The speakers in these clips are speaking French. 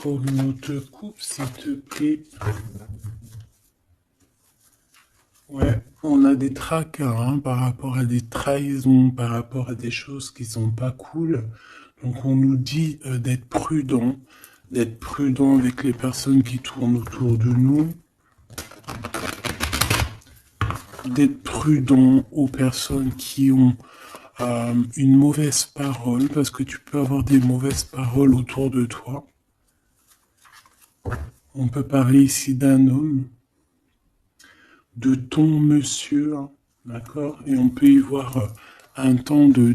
pour notre couple, s'il te plaît. Ouais, on a des tracas hein, par rapport à des trahisons, par rapport à des choses qui sont pas cool. Donc on nous dit d'être prudent avec les personnes qui tournent autour de nous, d'être prudent aux personnes qui ont une mauvaise parole, parce que tu peux avoir des mauvaises paroles autour de toi. On peut parler ici d'un homme, de ton monsieur, hein, d'accord? Et on peut y voir un temps de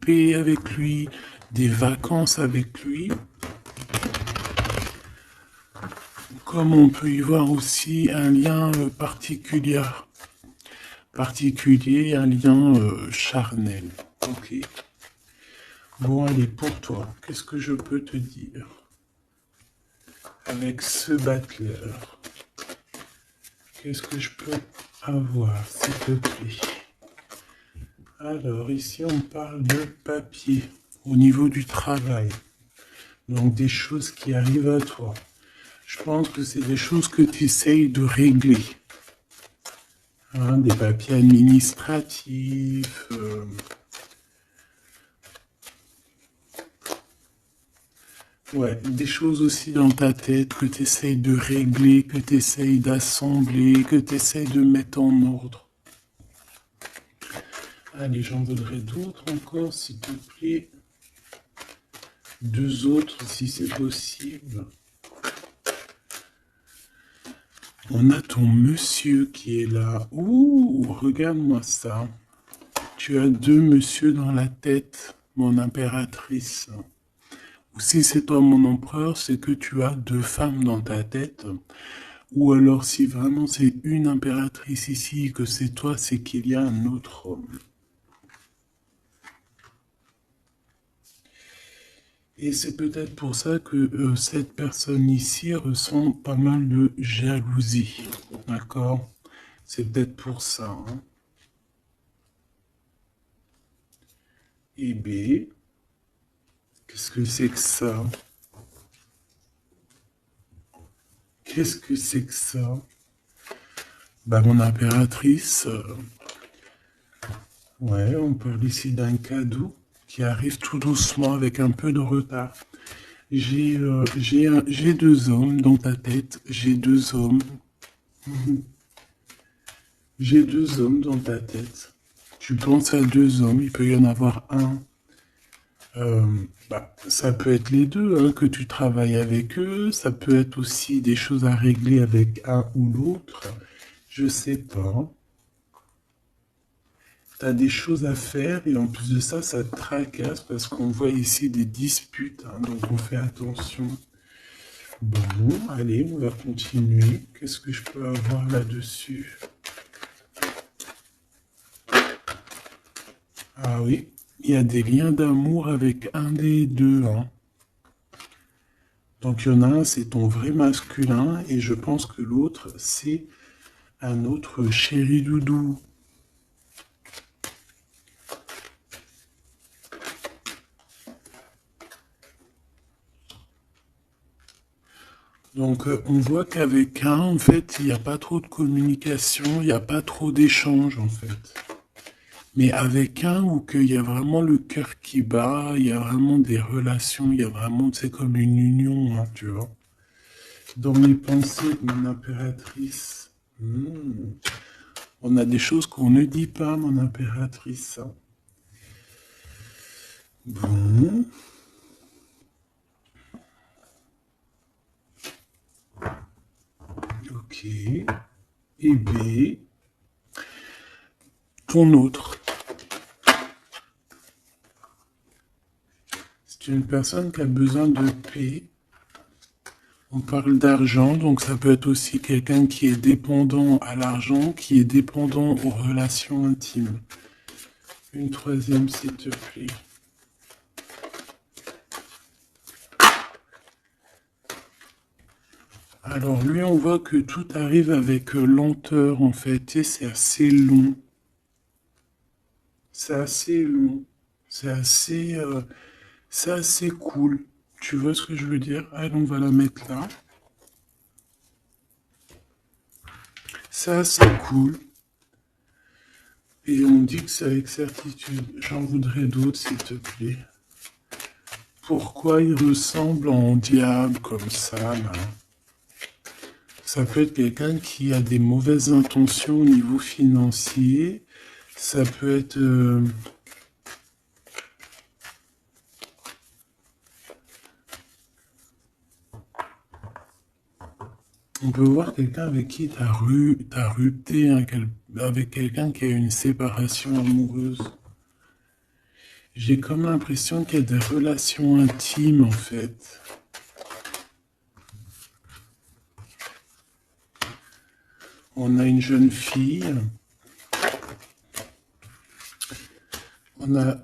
paix avec lui, des vacances avec lui. Comme on peut y voir aussi un lien particulier, un lien charnel. Ok. Bon, allez, pour toi, qu'est-ce que je peux te dire avec ce battleur? Qu'est-ce que je peux avoir, s'il te plaît? Alors, ici, on parle de papier au niveau du travail. Donc, des choses qui arrivent à toi. Je pense que c'est des choses que tu essayes de régler. Hein, des papiers administratifs. Ouais, des choses aussi dans ta tête que tu essayes de régler, que tu essayes d'assembler, que tu essayes de mettre en ordre. Allez, j'en voudrais d'autres encore, s'il te plaît. Deux autres, si c'est possible. On a ton monsieur qui est là. Ouh, regarde-moi ça. Tu as deux monsieur dans la tête, mon impératrice. Ou si c'est toi mon empereur, c'est que tu as deux femmes dans ta tête. Ou alors si vraiment c'est une impératrice ici et que c'est toi, c'est qu'il y a un autre homme. Et c'est peut-être pour ça que cette personne ici ressent pas mal de jalousie. D'accord? C'est peut-être pour ça. Hein. Et B, qu'est-ce que c'est que ça? Qu'est-ce que c'est que ça? Bah, mon impératrice, ouais, on parle ici d'un cadeau qui arrive tout doucement avec un peu de retard. J'ai deux hommes dans ta tête, j'ai deux hommes. J'ai deux hommes dans ta tête. Tu penses à deux hommes, il peut y en avoir un. euh, Ça peut être les deux, hein, que tu travailles avec eux. Ça peut être aussi des choses à régler avec un ou l'autre. Je sais pas. T'as des choses à faire et en plus de ça, ça te tracasse parce qu'on voit ici des disputes, hein, donc on fait attention. Bon, allez, on va continuer. Qu'est-ce que je peux avoir là-dessus? Ah oui, il y a des liens d'amour avec un des deux. Hein. Donc il y en a un, c'est ton vrai masculin et je pense que l'autre, c'est un autre chéri doudou. Donc on voit qu'avec un, en fait, il n'y a pas trop de communication, il n'y a pas trop d'échange, en fait. Mais avec un où qu'il y a vraiment le cœur qui bat, il y a vraiment des relations, il y a vraiment, c'est comme une union, hein, tu vois. Dans mes pensées, mon impératrice, on a des choses qu'on ne dit pas, mon impératrice. Bon. Ok. Et B, ton autre. C'est une personne qui a besoin de paix. On parle d'argent, donc ça peut être aussi quelqu'un qui est dépendant à l'argent, qui est dépendant aux relations intimes. Une troisième, s'il te plaît. Alors lui, on voit que tout arrive avec lenteur, en fait, et c'est assez long. C'est assez long. C'est assez cool. Tu vois ce que je veux dire? Allez, on va la mettre là. Ça, c'est cool. Et on dit que c'est avec certitude. J'en voudrais d'autres, s'il te plaît. Pourquoi il ressemble en diable comme ça, là? Ça peut être quelqu'un qui a des mauvaises intentions au niveau financier. Ça peut être... on peut voir quelqu'un avec qui t'as rupté, hein, avec quelqu'un qui a une séparation amoureuse. J'ai comme l'impression qu'il y a des relations intimes, en fait. On a une jeune fille. On a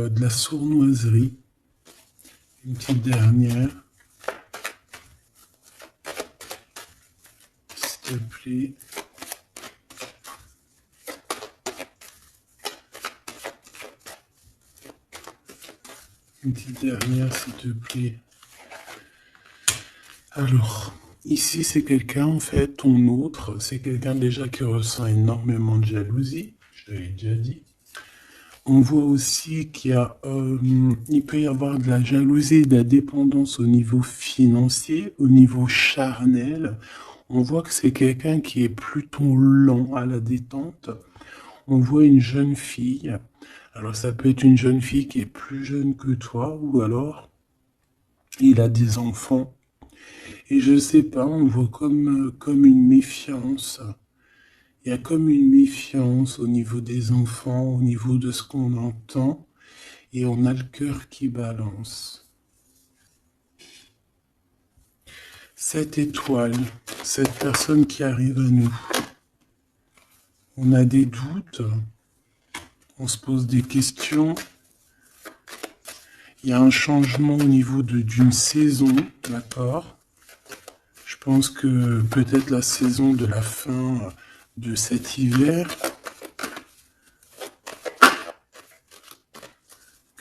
de la sournoiserie. Une petite dernière. S'il te plaît. Une petite dernière, s'il te plaît. Alors, ici, c'est quelqu'un, en fait, ton autre, c'est quelqu'un déjà qui ressent énormément de jalousie. Je te l'ai déjà dit. On voit aussi il peut y avoir de la jalousie et de la dépendance au niveau financier, au niveau charnel. On voit que c'est quelqu'un qui est plutôt lent à la détente. On voit une jeune fille. Alors ça peut être une jeune fille qui est plus jeune que toi, ou alors il a des enfants. Et je sais pas, on voit comme une méfiance. Il y a comme une méfiance au niveau des enfants, au niveau de ce qu'on entend, et on a le cœur qui balance. Cette étoile, cette personne qui arrive à nous, on a des doutes, on se pose des questions. Il y a un changement au niveau d'une saison, d'accord? Je pense que peut-être la saison de la fin de cet hiver.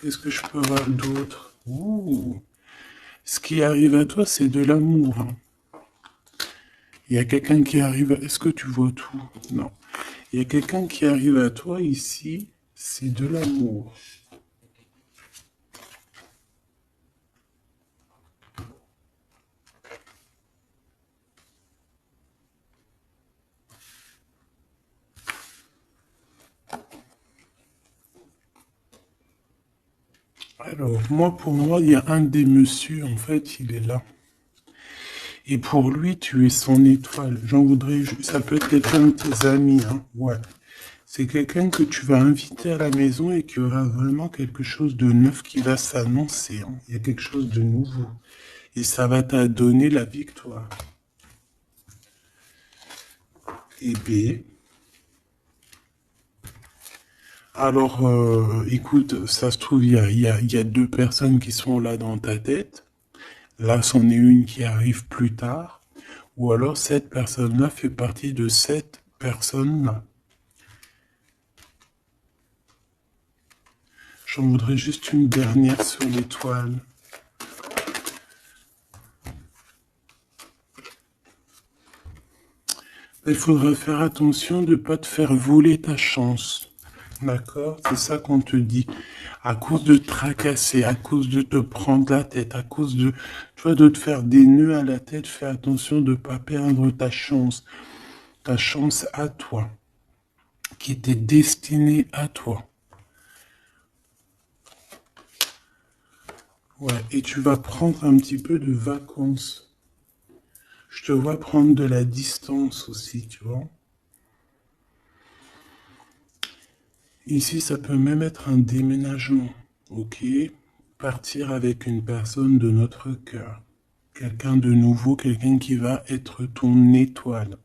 Qu'est-ce que je peux voir d'autre? Ouh. Ce qui arrive à toi, c'est de l'amour. Hein. Il y a quelqu'un qui arrive. Est-ce que tu vois tout? Non. Il y a quelqu'un qui arrive à toi ici, c'est de l'amour. Alors, pour moi, il y a un des messieurs, en fait, il est là. Et pour lui, tu es son étoile. J'en voudrais, ça peut être quelqu'un de tes amis, hein. Ouais. C'est quelqu'un que tu vas inviter à la maison et qu'il y aura vraiment quelque chose de neuf qui va s'annoncer. Hein. Il y a quelque chose de nouveau. Et ça va te donner la victoire. Et B. Alors, écoute, ça se trouve, il y a deux personnes qui sont là dans ta tête. Là, c'en est une qui arrive plus tard. Ou alors, cette personne-là fait partie de cette personne-là. J'en voudrais juste une dernière sur l'étoile. Il faudra faire attention de ne pas te faire voler ta chance. D'accord? C'est ça qu'on te dit. À cause de te tracasser, à cause de te prendre la tête, à cause de, tu vois, de te faire des nœuds à la tête, fais attention de ne pas perdre ta chance à toi, qui était destinée à toi. Ouais, et tu vas prendre un petit peu de vacances. Je te vois prendre de la distance aussi, tu vois. Ici, ça peut même être un déménagement, ok? Partir avec une personne de notre cœur. Quelqu'un de nouveau, quelqu'un qui va être ton étoile.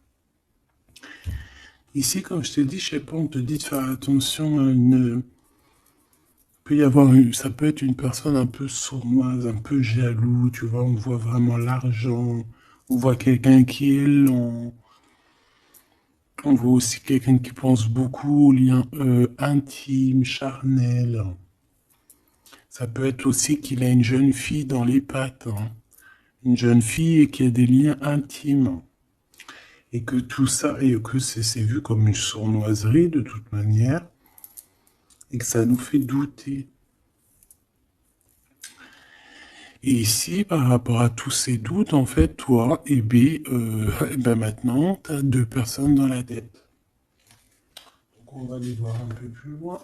Ici, comme je t'ai dit, je sais pas, on te dit de faire attention à une... Peut y avoir ça peut être une personne un peu sournoise, un peu jaloux, tu vois, on voit vraiment l'argent, on voit quelqu'un qui est lent, on voit aussi quelqu'un qui pense beaucoup aux liens intimes, charnels. Ça peut être aussi qu'il a une jeune fille dans les pattes, hein. Une jeune fille et qui a des liens intimes. Et que tout ça, et que c'est vu comme une sournoiserie de toute manière, et que ça nous fait douter. Et ici, par rapport à tous ces doutes, en fait, toi, eh ben maintenant, tu as deux personnes dans la tête. Donc on va les voir un peu plus loin.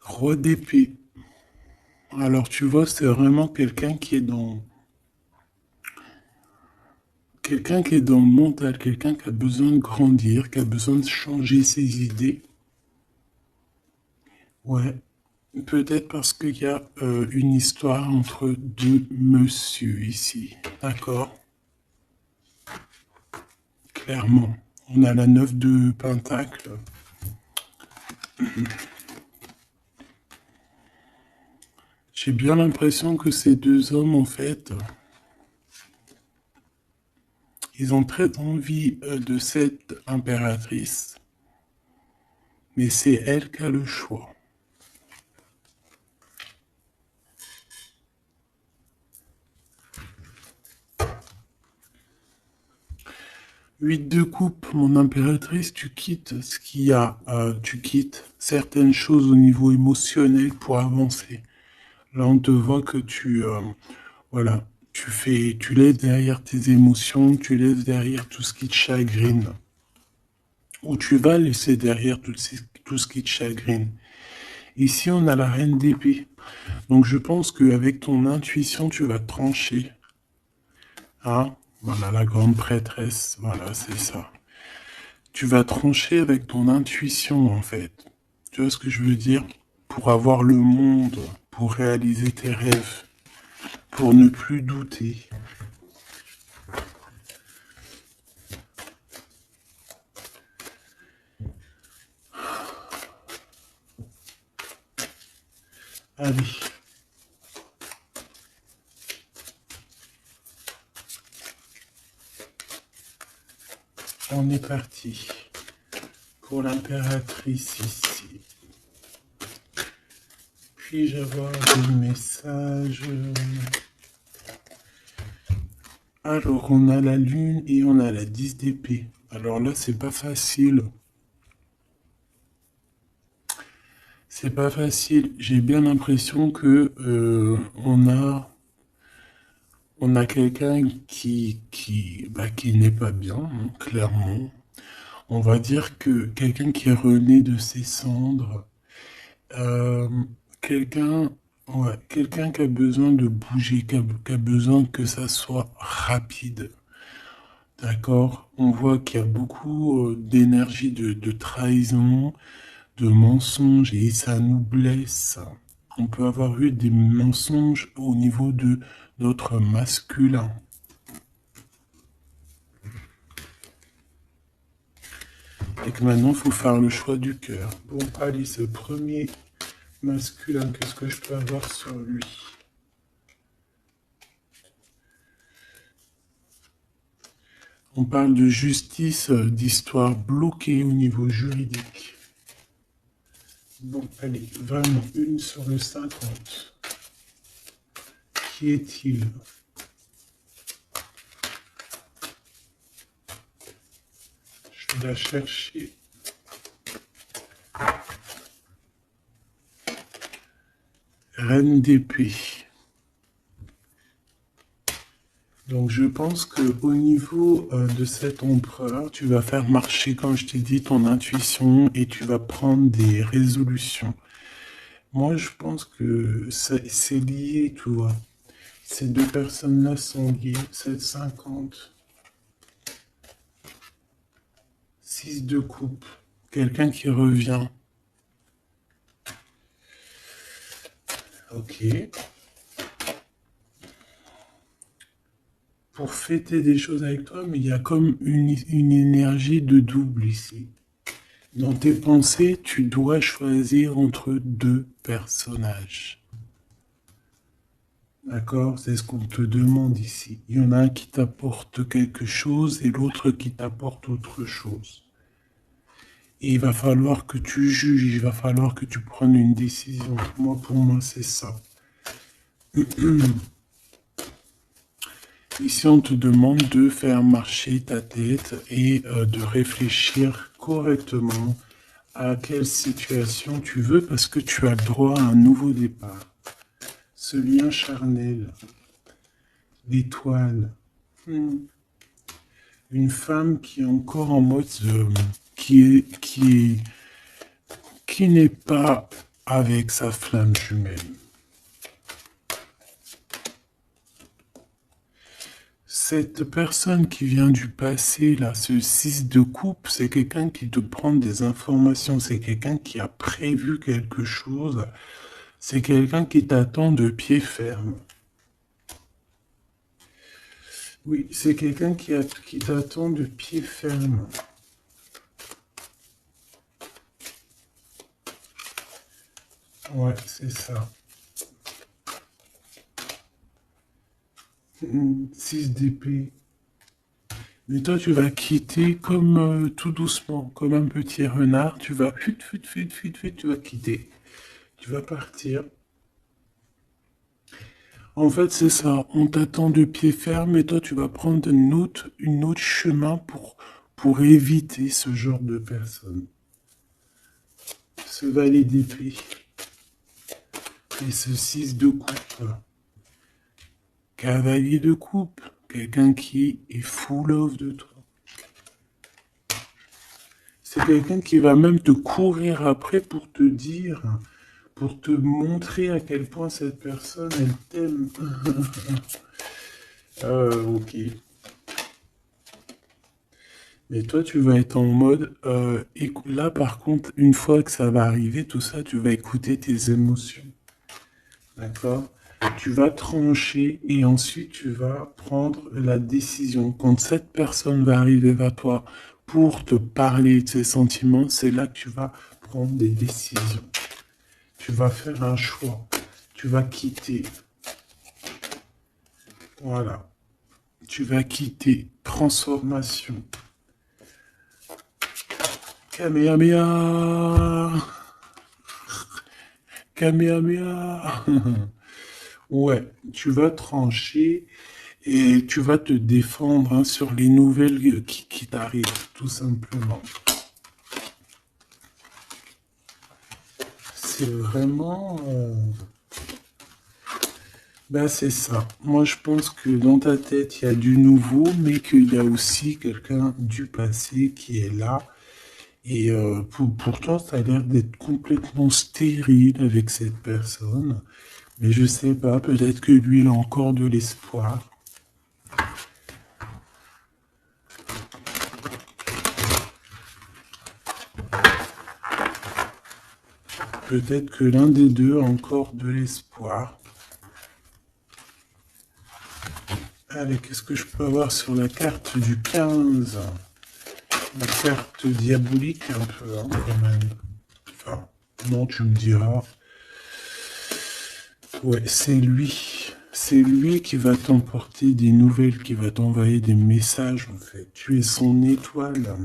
Roi d'épée. Alors tu vois, c'est vraiment quelqu'un qui est dans le mental, quelqu'un qui a besoin de grandir, qui a besoin de changer ses idées. Ouais, peut-être parce qu'il y a une histoire entre deux monsieur ici. D'accord? Clairement. On a la 9 de Pentacle. J'ai bien l'impression que ces deux hommes, en fait, ils ont très envie de cette impératrice, mais c'est elle qui a le choix. 8 de coupe, mon impératrice, tu quittes ce qu'il y a, tu quittes certaines choses au niveau émotionnel pour avancer. Là, on te voit que voilà, tu laisses derrière tes émotions, tu laisses derrière tout ce qui te chagrine. Ou tu vas laisser derrière tout ce qui te chagrine. Ici, on a la reine d'épée. Donc, je pense qu'avec ton intuition, tu vas trancher. Hein? Voilà, la grande prêtresse. Voilà, c'est ça. Tu vas trancher avec ton intuition, en fait. Tu vois ce que je veux dire? Pour avoir le monde, pour réaliser tes rêves, pour ne plus douter. Allez. On est parti pour l'impératrice ici. Puis-je avoir des messages? Alors, on a la lune et on a la 10 d'épée. Alors là, c'est pas facile. C'est pas facile. J'ai bien l'impression que on a quelqu'un qui n'est pas bien, hein, clairement. On va dire que quelqu'un qui est rené de ses cendres, euh, quelqu'un, ouais, quelqu'un qui a besoin de bouger, qui a besoin que ça soit rapide. D'accord? On voit qu'il y a beaucoup d'énergie de trahison, de mensonges, et ça nous blesse. On peut avoir eu des mensonges au niveau de notre masculin. Et que maintenant, il faut faire le choix du cœur. Bon, allez, ce premier masculin, qu'est-ce que je peux avoir sur lui? On parle de justice, d'histoire bloquée au niveau juridique. Bon, allez, vraiment, une sur le 50. Qui est-il? Je vais la chercher. Reine d'épée. Donc je pense que au niveau de cet empereur, tu vas faire marcher, comme je t'ai dit, ton intuition et tu vas prendre des résolutions. Moi, je pense que c'est lié, tu vois. Ces deux personnes-là sont liées. 7,50. 6 de coupe. Quelqu'un qui revient. Ok. Pour fêter des choses avec toi, mais il y a comme une énergie de double ici. Dans tes pensées, tu dois choisir entre deux personnages. D'accord? C'est ce qu'on te demande ici. Il y en a un qui t'apporte quelque chose et l'autre qui t'apporte autre chose. Et il va falloir que tu juges, il va falloir que tu prennes une décision. Moi, pour moi, c'est ça. Ici, on te demande de faire marcher ta tête et de réfléchir correctement à quelle situation tu veux parce que tu as le droit à un nouveau départ. Ce lien charnel, l'étoile, une femme qui est encore en mode, qui n'est pas avec sa flamme jumelle. Cette personne qui vient du passé, là, ce 6 de coupe, c'est quelqu'un qui te prend des informations, c'est quelqu'un qui a prévu quelque chose, c'est quelqu'un qui t'attend de pied ferme. Oui, c'est quelqu'un qui t'attend de pied ferme. Ouais, c'est ça. 6 d'épée. Mais toi, tu vas quitter comme tout doucement, comme un petit renard. Tu vas tu vas quitter. Tu vas partir. En fait, c'est ça. On t'attend de pied ferme et toi, tu vas prendre une autre chemin pour éviter ce genre de personne. Ce valet d'épée et ce 6 de coupe. Cavalier de coupe. Quelqu'un qui est full of de toi. C'est quelqu'un qui va même te courir après pour te dire, pour te montrer à quel point cette personne, elle t'aime. Ok. Mais toi, tu vas être en mode, là par contre, une fois que ça va arriver, tout ça, tu vas écouter tes émotions. D'accord? Tu vas trancher et ensuite tu vas prendre la décision. Quand cette personne va arriver vers toi pour te parler de ses sentiments, c'est là que tu vas prendre des décisions. Tu vas faire un choix. Tu vas quitter. Voilà. Tu vas quitter. Transformation. Kamehameha. Kamehameha. Ouais, tu vas trancher et tu vas te défendre hein, sur les nouvelles qui t'arrivent, tout simplement. C'est vraiment... Ben c'est ça. Moi, je pense que dans ta tête, il y a du nouveau, mais qu'il y a aussi quelqu'un du passé qui est là. Et pourtant, ça a l'air d'être complètement stérile avec cette personne. Mais je sais pas, peut-être que lui, il a encore de l'espoir. Peut-être que l'un des deux a encore de l'espoir. Allez, qu'est-ce que je peux avoir sur la carte du 15? La carte diabolique un peu, hein, quand même. Enfin, non, tu me diras. Ouais, c'est lui. C'est lui qui va t'emporter des nouvelles, qui va t'envoyer des messages, en fait. Tu es son étoile.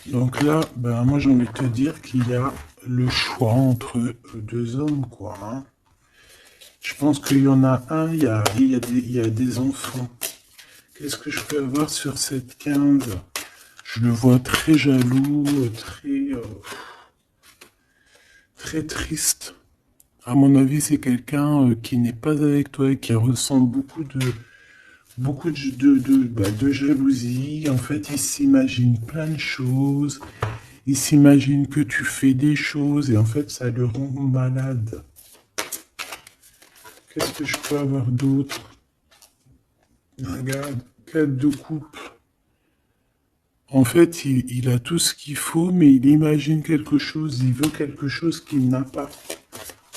Donc là, ben, moi, j'ai envie de te dire qu'il y a le choix entre deux hommes, quoi. Hein. Je pense qu'il y en a un, il y a des enfants. Qu'est-ce que je peux avoir sur cette 15? Je le vois très jaloux, très triste. À mon avis, c'est quelqu'un qui n'est pas avec toi et qui ressent de jalousie. En fait, il s'imagine plein de choses. Il s'imagine que tu fais des choses et en fait, ça le rend malade. Qu'est-ce que je peux avoir d'autre? Regarde, 4 de coupe. En fait, il a tout ce qu'il faut, mais il imagine quelque chose, il veut quelque chose qu'il n'a pas.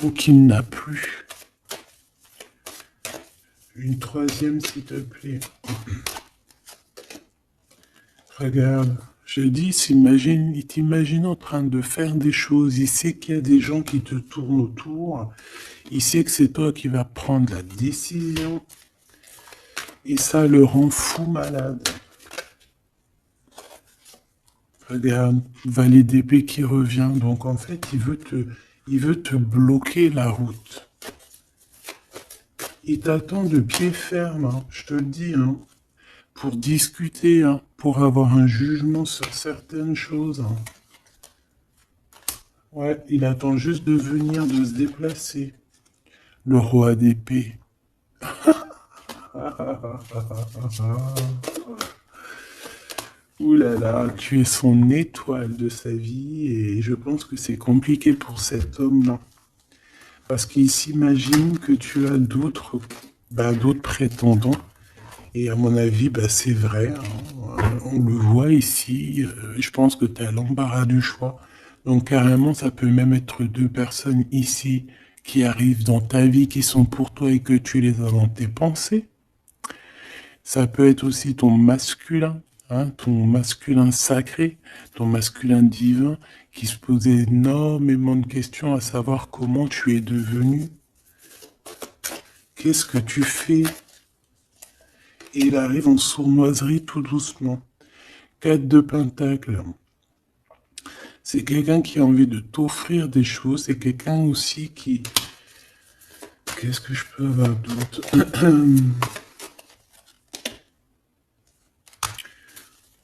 ou qu'il n'a plus. Une troisième, s'il te plaît. Regarde, je dis, il t'imagine en train de faire des choses, il sait qu'il y a des gens qui te tournent autour, il sait que c'est toi qui vas prendre la décision, et ça le rend fou malade. Regarde, valet d'épée qui revient, donc en fait, il veut te bloquer la route. Il t'attend de pied ferme, hein, je te le dis, hein, pour discuter, hein, pour avoir un jugement sur certaines choses. Hein. Ouais, il attend juste de venir, de se déplacer. Le roi d'épée. Ouh là là, tu es son étoile de sa vie et je pense que c'est compliqué pour cet homme-là. Parce qu'il s'imagine que tu as d'autres prétendants. Et à mon avis, c'est vrai. Hein. On le voit ici. Je pense que tu as l'embarras du choix. Donc carrément, ça peut même être deux personnes ici qui arrivent dans ta vie, qui sont pour toi et que tu les as dans tes pensées. Ça peut être aussi ton masculin, hein, ton masculin sacré, ton masculin divin, qui se posait énormément de questions à savoir comment tu es devenu. Qu'est-ce que tu fais? Et il arrive en sournoiserie tout doucement. 4 de Pentacle. C'est quelqu'un qui a envie de t'offrir des choses. C'est quelqu'un aussi qui... Qu'est-ce que je peux avoir d'autre?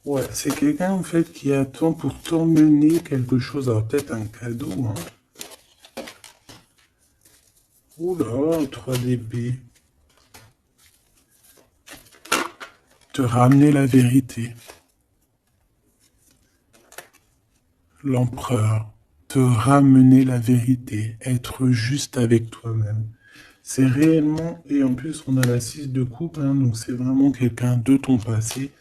Ouais, c'est quelqu'un en fait qui attend pour t'emmener quelque chose. Alors peut-être un cadeau. Hein. Oula, 3 d'épée. Te ramener la vérité. L'empereur. Te ramener la vérité. Être juste avec toi-même. C'est réellement, et en plus on a la 6 de coupe, hein, donc c'est vraiment quelqu'un de ton passé.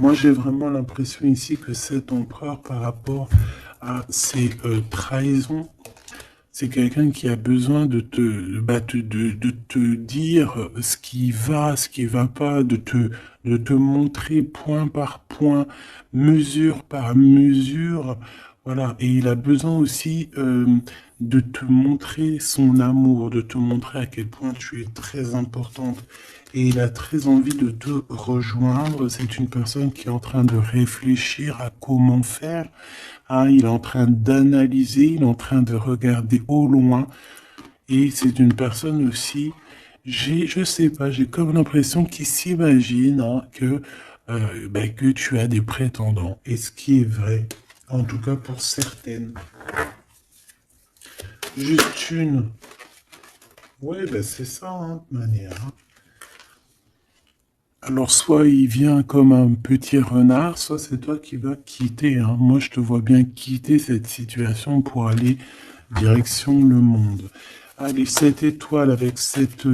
Moi j'ai vraiment l'impression ici que cet empereur par rapport à ses trahisons, c'est quelqu'un qui a besoin de te dire ce qui va pas, de te montrer point par point, mesure par mesure, voilà. Et il a besoin aussi de te montrer son amour, de te montrer à quel point tu es très importante. Et il a très envie de te rejoindre. C'est une personne qui est en train de réfléchir à comment faire. Hein, il est en train d'analyser, il est en train de regarder au loin. Et c'est une personne aussi, je sais pas, j'ai comme l'impression qu'il s'imagine hein, que tu as des prétendants. Et ce qui est vrai, en tout cas pour certaines. Juste une. Oui, c'est ça, hein, de manière. Hein. Alors, soit il vient comme un petit renard, soit c'est toi qui vas quitter. Hein. Moi, je te vois bien quitter cette situation pour aller direction le monde. Allez, cette étoile avec cet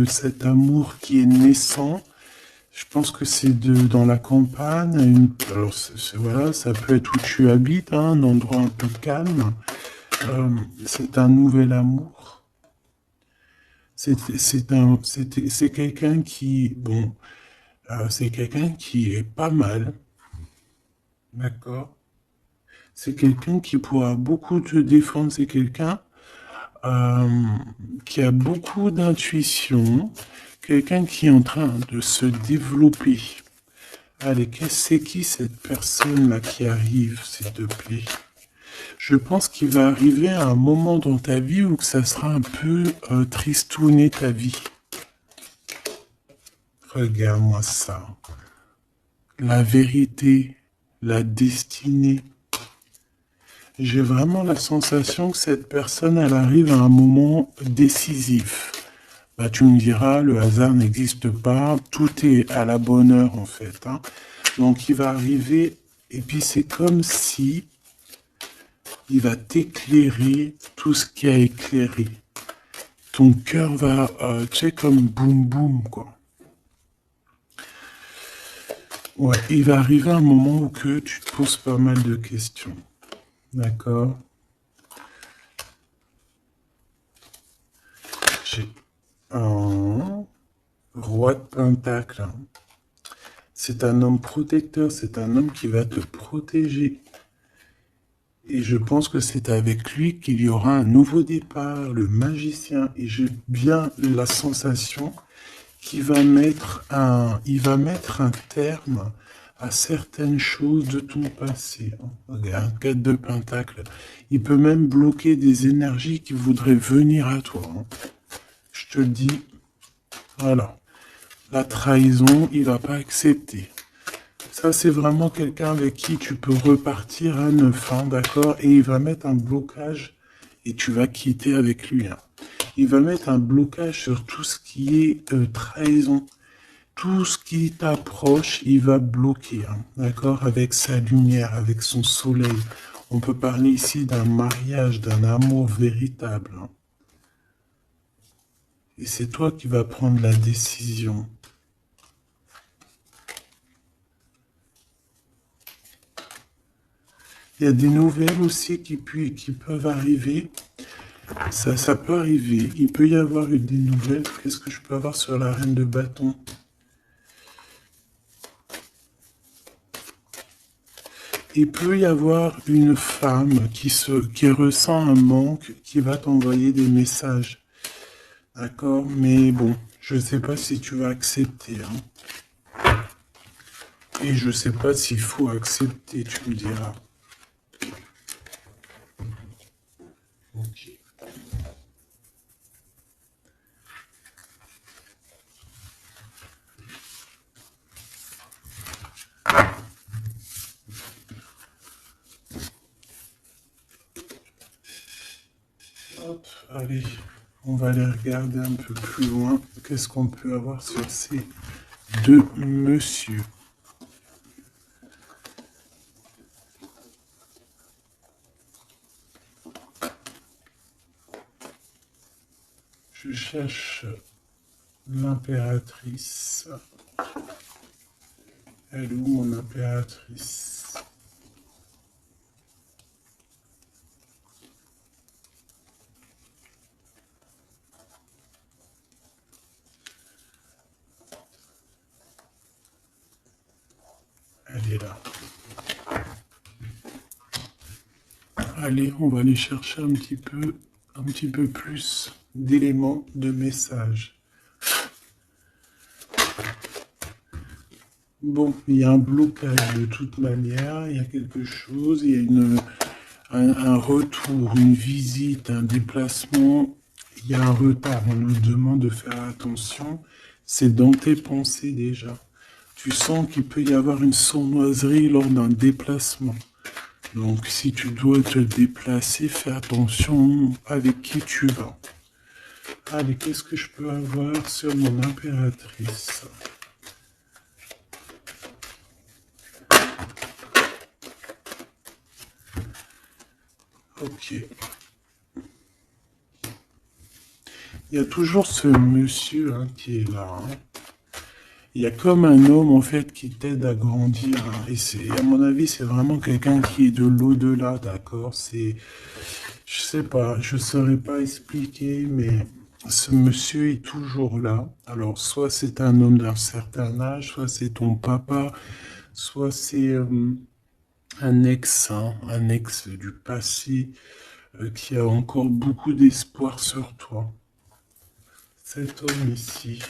amour qui est naissant, je pense que c'est dans la campagne. Alors, voilà, ça peut être où tu habites, hein, un endroit un peu calme. C'est un nouvel amour. C'est quelqu'un qui, bon, c'est quelqu'un qui est pas mal, d'accord? C'est quelqu'un qui pourra beaucoup te défendre. C'est quelqu'un qui a beaucoup d'intuition, quelqu'un qui est en train de se développer. Allez, c'est qui cette personne-là qui arrive, s'il te plaît? Je pense qu'il va arriver à un moment dans ta vie où ça sera un peu tristouné ta vie. Regarde-moi ça. La vérité, la destinée. J'ai vraiment la sensation que cette personne, elle arrive à un moment décisif. Bah, tu me diras, le hasard n'existe pas, tout est à la bonne heure en fait. Hein. Donc il va arriver, et puis c'est comme si il va t'éclairer tout ce qui a éclairé. Ton cœur va, tu sais, comme boum boum, quoi. Ouais, il va arriver un moment où que tu te poses pas mal de questions. D'accord? j'ai un roi de pentacle. C'est un homme protecteur, c'est un homme qui va te protéger. Et je pense que c'est avec lui qu'il y aura un nouveau départ, le magicien. Et j'ai bien la sensation qu'il va il va mettre un terme à certaines choses de ton passé. Regarde, 4 de pentacle. Il peut même bloquer des énergies qui voudraient venir à toi. Je te le dis, voilà. La trahison, il va pas accepter. Ça, c'est vraiment quelqu'un avec qui tu peux repartir à neuf, d'accord? Et il va mettre un blocage et tu vas quitter avec lui. Il va mettre un blocage sur tout ce qui est trahison. Tout ce qui t'approche, il va bloquer, d'accord? Avec sa lumière, avec son soleil. On peut parler ici d'un mariage, d'un amour véritable. Et c'est toi qui vas prendre la décision. Il y a des nouvelles aussi qui peuvent arriver. Ça peut arriver. Il peut y avoir des nouvelles. Qu'est-ce que je peux avoir sur la reine de bâton? Il peut y avoir une femme qui ressent un manque, qui va t'envoyer des messages. D'accord? Mais bon, je ne sais pas si tu vas accepter. Et je ne sais pas s'il faut accepter, tu me diras. Ok. Hop, allez, on va aller regarder un peu plus loin. Qu'est-ce qu'on peut avoir sur ces deux messieurs? Je cherche l'impératrice. Elle est où mon impératrice? Elle est là. Allez, on va aller chercher un petit peu plus d'éléments de message. Bon, il y a un blocage de toute manière, il y a quelque chose, il y a un retour, une visite, un déplacement, il y a un retard, on nous demande de faire attention, c'est dans tes pensées déjà. Tu sens qu'il peut y avoir une sournoiserie lors d'un déplacement. Donc si tu dois te déplacer, fais attention avec qui tu vas. Allez, qu'est-ce que je peux avoir sur mon impératrice? Ok. Il y a toujours ce monsieur qui est là. Il y a comme un homme en fait qui t'aide à grandir. Et à mon avis, c'est vraiment quelqu'un qui est de l'au-delà, d'accord? Je sais pas, je saurais pas expliquer, mais ce monsieur est toujours là. Alors, soit c'est un homme d'un certain âge, soit c'est ton papa, soit c'est un un ex du passé qui a encore beaucoup d'espoir sur toi. Cet homme ici,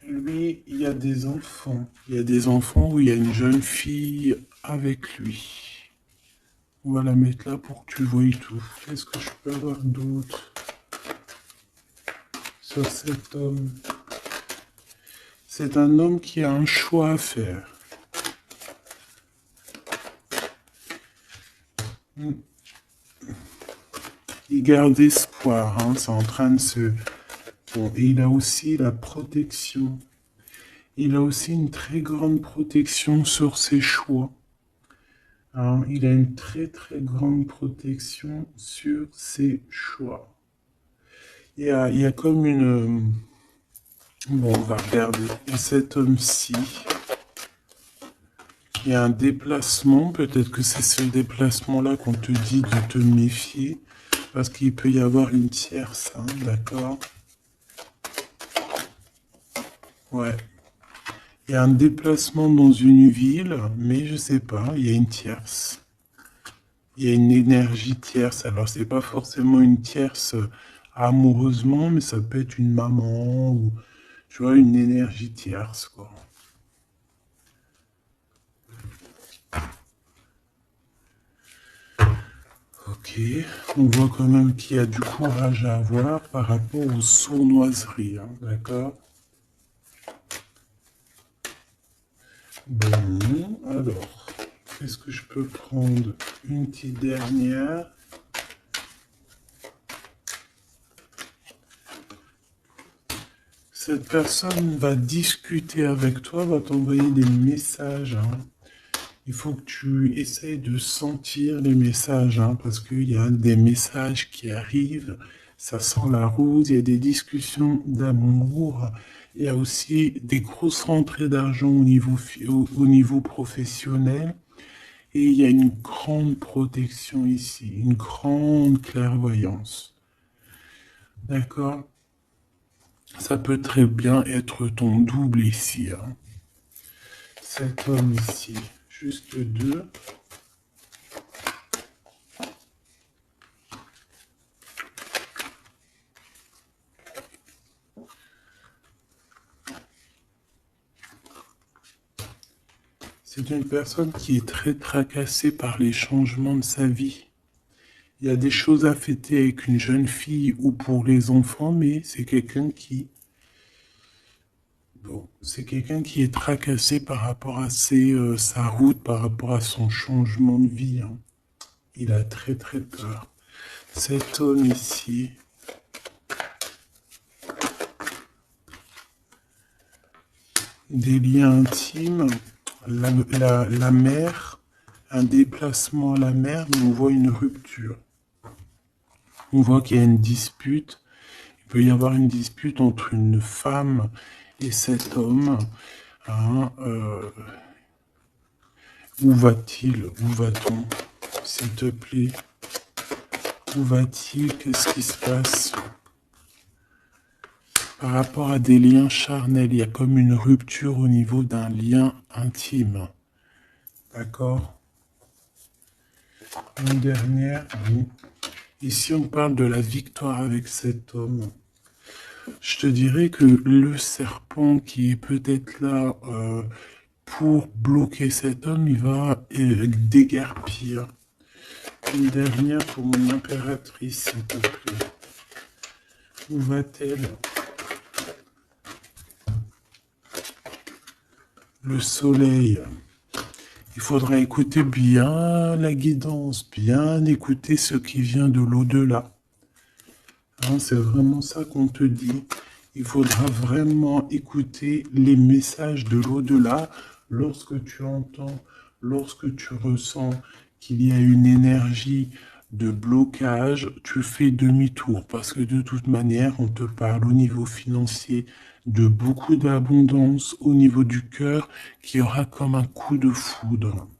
lui, il y a des enfants. Il y a des enfants où il y a une jeune fille avec lui. On va la mettre là pour que tu vois tout. Qu'est-ce que je peux avoir d'autre sur cet homme? C'est un homme qui a un choix à faire. Il garde espoir, c'est en train de se... Bon, et il a aussi la protection. Il a aussi une très grande protection sur ses choix. Il a une très très grande protection sur ses choix. Il y a comme une... Bon, on va regarder. Et cet homme-ci, il y a un déplacement. Peut-être que c'est ce déplacement-là qu'on te dit de te méfier. parce qu'il peut y avoir une tierce, hein, d'accord? Ouais. Il y a un déplacement dans une ville, mais je sais pas, il y a une tierce. Il y a une énergie tierce. Alors, c'est pas forcément une tierce amoureusement, mais ça peut être une maman ou, tu vois, une énergie tierce, quoi. Ok, on voit quand même qu'il y a du courage à avoir par rapport aux sournoiseries, hein, d'accord? Bon, alors, est-ce que je peux prendre une petite dernière? Cette personne va discuter avec toi, va t'envoyer des messages, hein. Il faut que tu essayes de sentir les messages, hein, parce qu'il y a des messages qui arrivent, ça sent la rose, il y a des discussions d'amour, il y a aussi des grosses rentrées d'argent au niveau professionnel, et il y a une grande protection ici, une grande clairvoyance. D'accord? Ça peut très bien être ton double ici, hein. Cet homme ici, juste deux. C'est une personne qui est très tracassée par les changements de sa vie. Il y a des choses à fêter avec une jeune fille ou pour les enfants, mais c'est quelqu'un qui, bon, c'est quelqu'un qui est tracassé par rapport à sa route, par rapport à son changement de vie, hein. Il a très très peur. Cet homme ici, des liens intimes, la mer, un déplacement à la mer, mais on voit une rupture. On voit qu'il y a une dispute. Il peut y avoir une dispute entre une femme et cet homme. Hein, où va-t-il? Où va-t-on? S'il te plaît. Où va-t-il? Qu'est-ce qui se passe? Par rapport à des liens charnels, il y a comme une rupture au niveau d'un lien intime. D'accord? Une dernière. Oui. Ici, on parle de la victoire avec cet homme. Je te dirais que le serpent qui est peut-être là pour bloquer cet homme, il va déguerpir. Une dernière pour mon impératrice, s'il te plaît. Où va-t-elle? Le soleil. Il faudra écouter bien la guidance, bien écouter ce qui vient de l'au-delà. Hein, c'est vraiment ça qu'on te dit. Il faudra vraiment écouter les messages de l'au-delà lorsque tu entends, lorsque tu ressens qu'il y a une énergie de blocage, tu fais demi-tour parce que de toute manière, on te parle au niveau financier de beaucoup d'abondance, au niveau du cœur, qui aura comme un coup de foudre.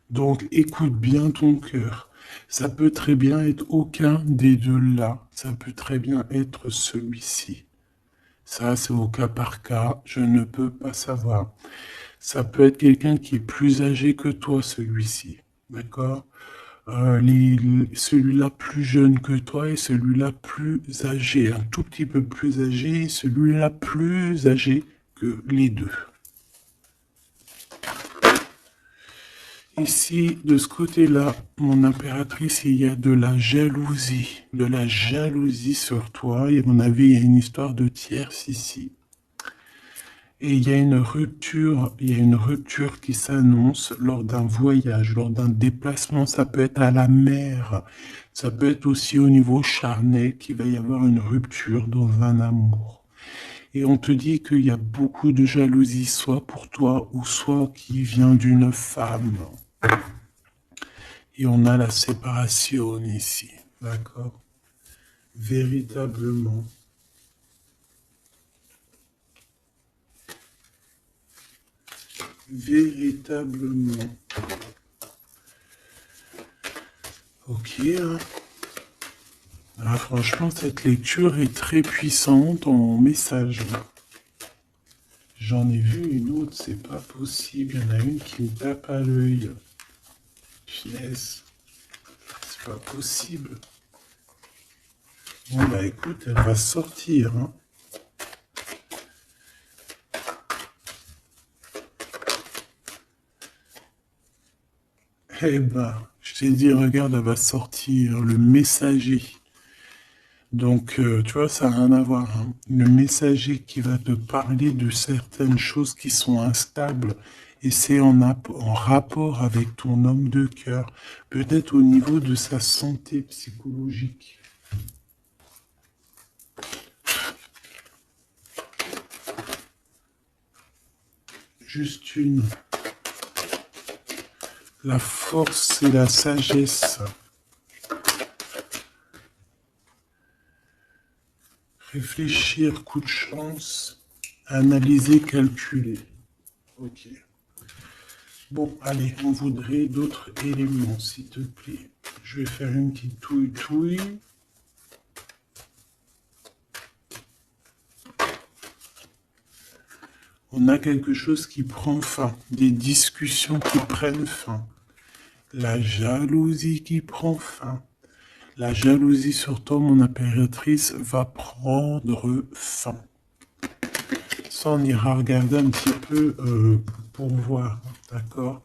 Donc écoute bien ton cœur. Ça peut très bien être aucun des deux là. Ça peut très bien être celui-ci. Ça, c'est au cas par cas. Je ne peux pas savoir. Ça peut être quelqu'un qui est plus âgé que toi, celui-ci. D'accord? Celui-là plus jeune que toi et celui-là plus âgé. Un tout petit peu plus âgé et celui-là plus âgé que les deux. Ici, de ce côté-là, mon impératrice, il y a de la jalousie sur toi. Et à mon avis, il y a une histoire de tierce ici. Et il y a une rupture qui s'annonce lors d'un voyage, lors d'un déplacement. Ça peut être à la mer, ça peut être aussi au niveau charnel qu'il va y avoir une rupture dans un amour. Et on te dit qu'il y a beaucoup de jalousie, soit pour toi ou soit qui vient d'une femme. Et on a la séparation ici, d'accord? Véritablement. Véritablement. Ok, hein? Ah, franchement, cette lecture est très puissante en message. J'en ai vu une autre, c'est pas possible. Il y en a une qui me tape à l'œil. Punaise, c'est pas possible. Bon, bah écoute, elle va sortir. Hein. Eh ben, je t'ai dit, regarde, elle va sortir le messager. Donc, tu vois, ça n'a rien à voir. Hein. Le messager qui va te parler de certaines choses qui sont instables et c'est en rapport avec ton homme de cœur, peut-être au niveau de sa santé psychologique. Juste une. La force et la sagesse. Réfléchir, coup de chance, analyser, calculer. Ok. Bon, allez, on voudrait d'autres éléments, s'il te plaît. Je vais faire une petite touille-touille. On a quelque chose qui prend fin, des discussions qui prennent fin. La jalousie qui prend fin. La jalousie sur toi, mon impératrice, va prendre fin. Ça, on ira regarder un petit peu pour voir, d'accord?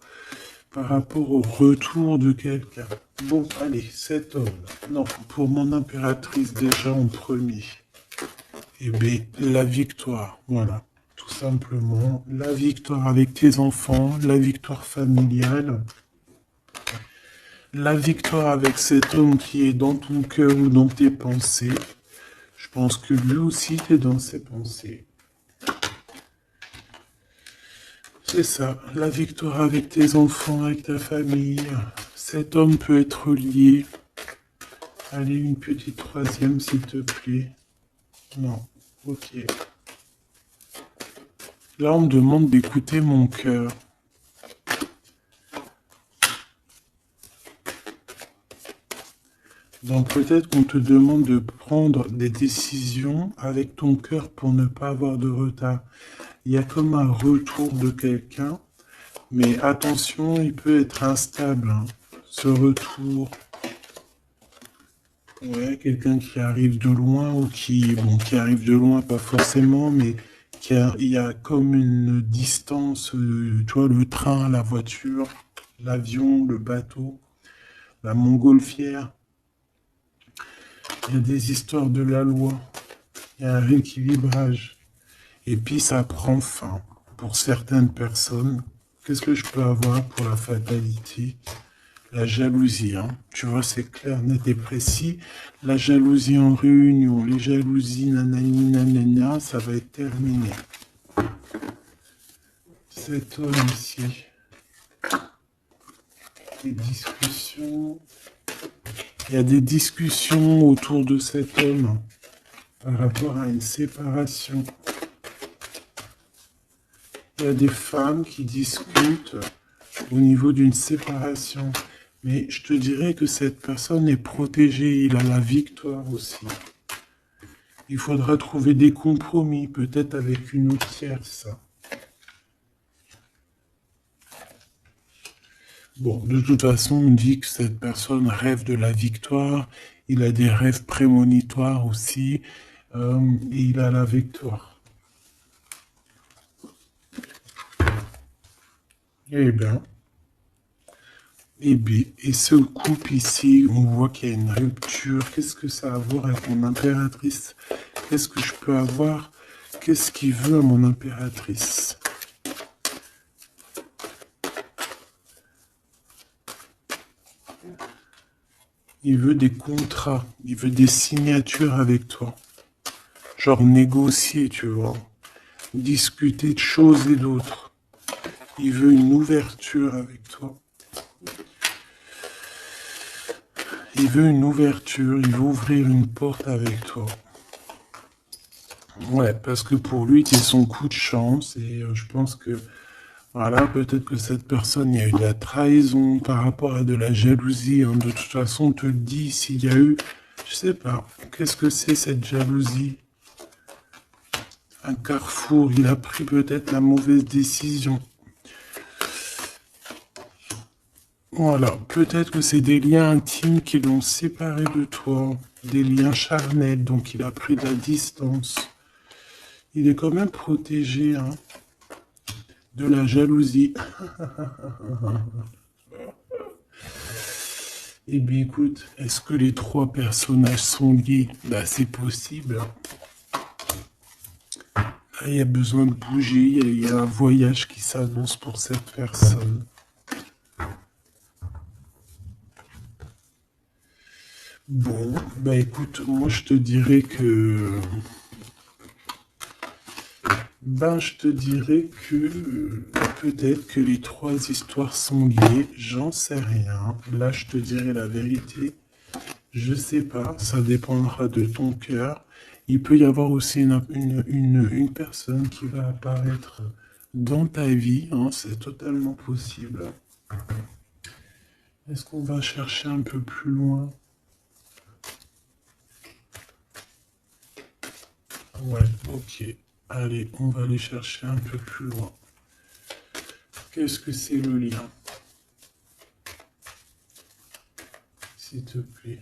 Par rapport au retour de quelqu'un. Bon, allez, cet homme. Non, pour mon impératrice déjà en premier. Eh bien, la victoire, voilà. Tout simplement, la victoire avec tes enfants, la victoire familiale, la victoire avec cet homme qui est dans ton cœur ou dans tes pensées. Je pense que lui aussi est dans ses pensées. C'est ça, la victoire avec tes enfants, avec ta famille. Cet homme peut être lié. Allez, une petite troisième, s'il te plaît. Non, ok. Là, on me demande d'écouter mon cœur. Donc peut-être qu'on te demande de prendre des décisions avec ton cœur pour ne pas avoir de retard. Il y a comme un retour de quelqu'un, mais attention, il peut être instable, hein, ce retour. Ouais, quelqu'un qui arrive de loin ou qui arrive de loin, pas forcément, mais il y a comme une distance, tu vois, le train, la voiture, l'avion, le bateau, la montgolfière. Il y a des histoires de la loi, il y a un rééquilibrage. Et puis ça prend fin pour certaines personnes. Qu'est-ce que je peux avoir pour la fatalité? La jalousie, hein. Tu vois, c'est clair, net et précis. La jalousie en réunion, les jalousies, nanani, nanana, ça va être terminé. Cet homme ici. Des discussions. Il y a des discussions autour de cet homme par rapport à une séparation. Il y a des femmes qui discutent au niveau d'une séparation. Mais je te dirais que cette personne est protégée, il a la victoire aussi. Il faudra trouver des compromis, peut-être avec une autre tierce. Bon, de toute façon, on dit que cette personne rêve de la victoire, il a des rêves prémonitoires aussi, et il a la victoire. Eh bien... Et ce couple ici, on voit qu'il y a une rupture. Qu'est-ce que ça a à voir avec mon impératrice? Qu'est-ce que je peux avoir? Qu'est-ce qu'il veut à mon impératrice? Il veut des contrats, il veut des signatures avec toi. Genre négocier, tu vois. Discuter de choses et d'autres. Il veut une ouverture avec toi. Il veut une ouverture, il veut ouvrir une porte avec toi. Ouais, parce que pour lui, tu es son coup de chance et je pense que, voilà, peut-être que cette personne, il y a eu de la trahison par rapport à de la jalousie. Hein. De toute façon, on te le dit, s'il y a eu Je sais pas. Qu'est-ce que c'est cette jalousie? Un carrefour, il a pris peut-être la mauvaise décision. Voilà, peut-être que c'est des liens intimes qui l'ont séparé de toi, des liens charnels, donc il a pris de la distance. Il est quand même protégé hein, de la jalousie. Eh bien écoute, est-ce que les trois personnages sont liés? Bah c'est possible. Là, il y a besoin de bouger, il y a un voyage qui s'annonce pour cette personne. Bon, bah écoute, moi je te dirais que... je te dirais que peut-être que les trois histoires sont liées, j'en sais rien. Là, je te dirai la vérité. Je sais pas, ça dépendra de ton cœur. Il peut y avoir aussi une personne qui va apparaître dans ta vie, hein, c'est totalement possible. Est-ce qu'on va chercher un peu plus loin? Ouais, ok. Allez, on va aller chercher un peu plus loin. Qu'est-ce que c'est le lien? S'il te plaît.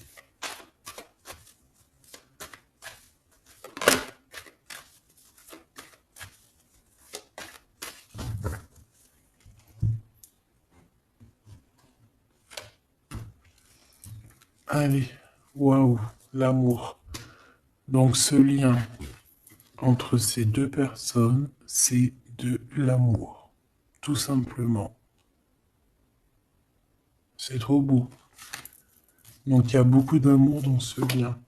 Allez, waouh, l'amour. Donc ce lien entre ces deux personnes, c'est de l'amour. Tout simplement. C'est trop beau. Donc il y a beaucoup d'amour dans ce lien.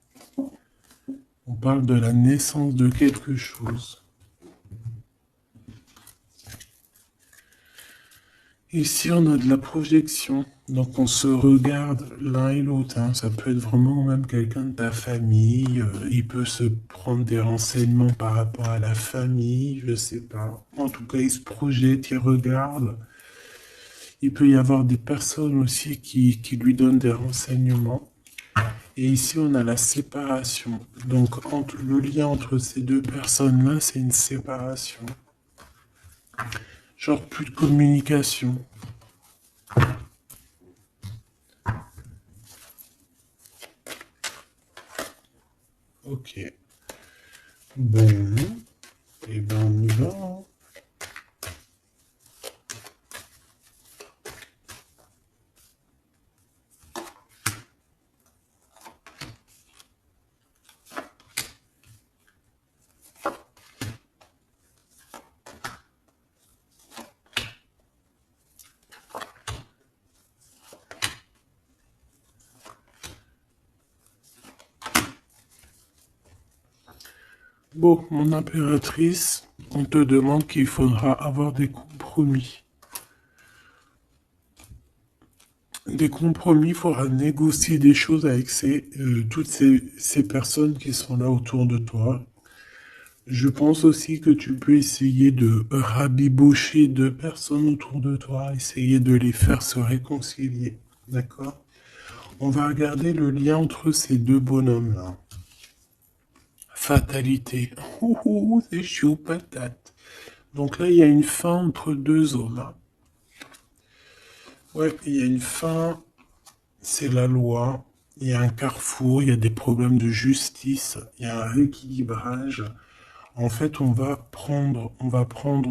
On parle de la naissance de quelque chose. Ici, on a de la projection. Donc on se regarde l'un et l'autre. Hein. Ça peut être vraiment même quelqu'un de ta famille. Il peut se prendre des renseignements par rapport à la famille. Je sais pas. En tout cas, il se projette, il regarde. Il peut y avoir des personnes aussi qui lui donnent des renseignements. Et ici, on a la séparation. Donc, le lien entre ces deux personnes-là, c'est une séparation. Genre, plus de communication. Ok. Bon. Et ben, on y va. Hein. Bon, mon impératrice, on te demande qu'il faudra avoir des compromis. Des compromis, il faudra négocier des choses avec toutes ces personnes qui sont là autour de toi. Je pense aussi que tu peux essayer de rabibocher deux personnes autour de toi, essayer de les faire se réconcilier. D'accord? On va regarder le lien entre ces deux bonhommes-là. Fatalité. Ouh, ouh, c'est chaud patate. Donc là, il y a une fin entre deux hommes. Hein. Ouais, il y a une fin, c'est la loi. Il y a un carrefour, il y a des problèmes de justice, il y a un rééquilibrage. En fait, on va prendre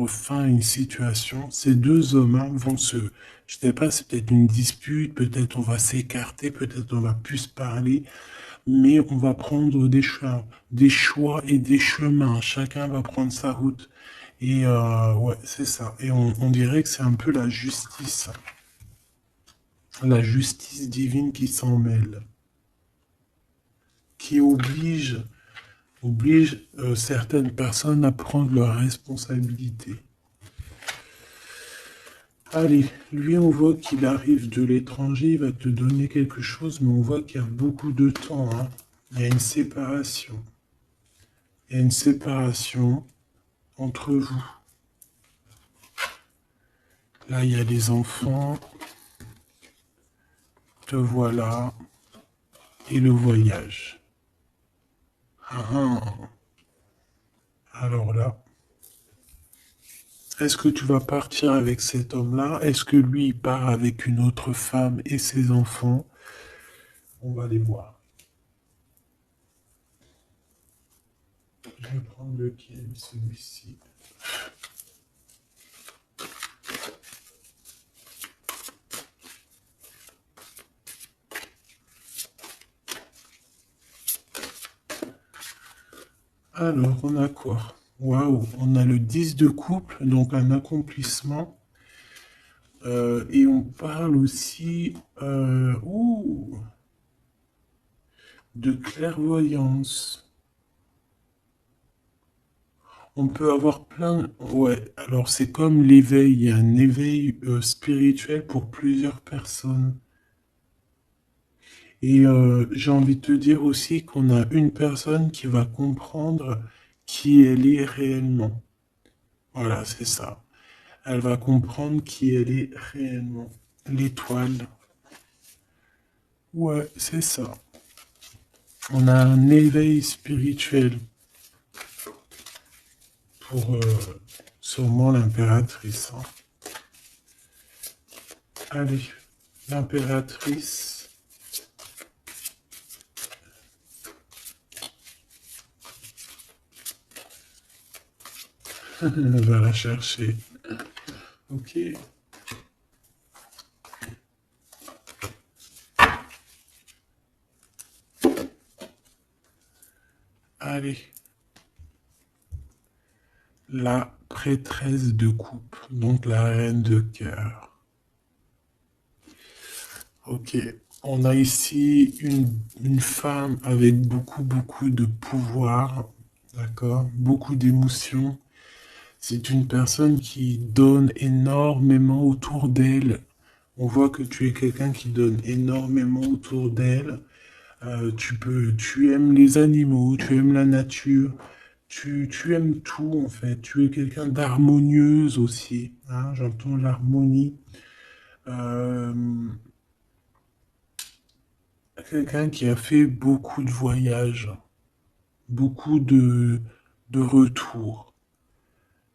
fin à une situation. Ces deux hommes hein, vont je sais pas, c'est peut-être une dispute, peut-être on va s'écarter, peut-être on va plus se parler, mais on va prendre des choix et des chemins. Chacun va prendre sa route. Et ouais, c'est ça. Et on dirait que c'est un peu la justice divine qui s'en mêle, qui oblige certaines personnes à prendre leurs responsabilités. Allez, lui, on voit qu'il arrive de l'étranger, il va te donner quelque chose, mais on voit qu'il y a beaucoup de temps. Hein. Il y a une séparation. Il y a une séparation entre vous. Là, il y a les enfants. Te voilà. Et le voyage. Ah, ah. Alors là, est-ce que tu vas partir avec cet homme-là? Est-ce que lui, il part avec une autre femme et ses enfants? On va les voir. Je vais prendre lequel, celui-ci. Alors, on a quoi? Waouh, on a le 10 de couple, donc un accomplissement. Et on parle aussi de clairvoyance. On peut avoir plein... Ouais, alors c'est comme l'éveil, il y a un éveil spirituel pour plusieurs personnes. Et j'ai envie de te dire aussi qu'on a une personne qui va comprendre qui elle est réellement. Voilà, c'est ça. Elle va comprendre qui elle est réellement. L'étoile. Ouais, c'est ça. On a un éveil spirituel pour sûrement l'impératrice, hein. Allez, l'impératrice. Elle va la chercher. Ok. Allez. La prêtresse de coupe, donc la reine de cœur. Ok. On a ici une femme avec beaucoup de pouvoir, d'accord? Beaucoup d'émotions. C'est une personne qui donne énormément autour d'elle. On voit que tu es quelqu'un qui donne énormément autour d'elle. Tu aimes les animaux, tu aimes la nature, tu aimes tout en fait. Tu es quelqu'un d'harmonieuse aussi, hein, j'entends l'harmonie. Euh, Quelqu'un qui a fait beaucoup de voyages, beaucoup de retours.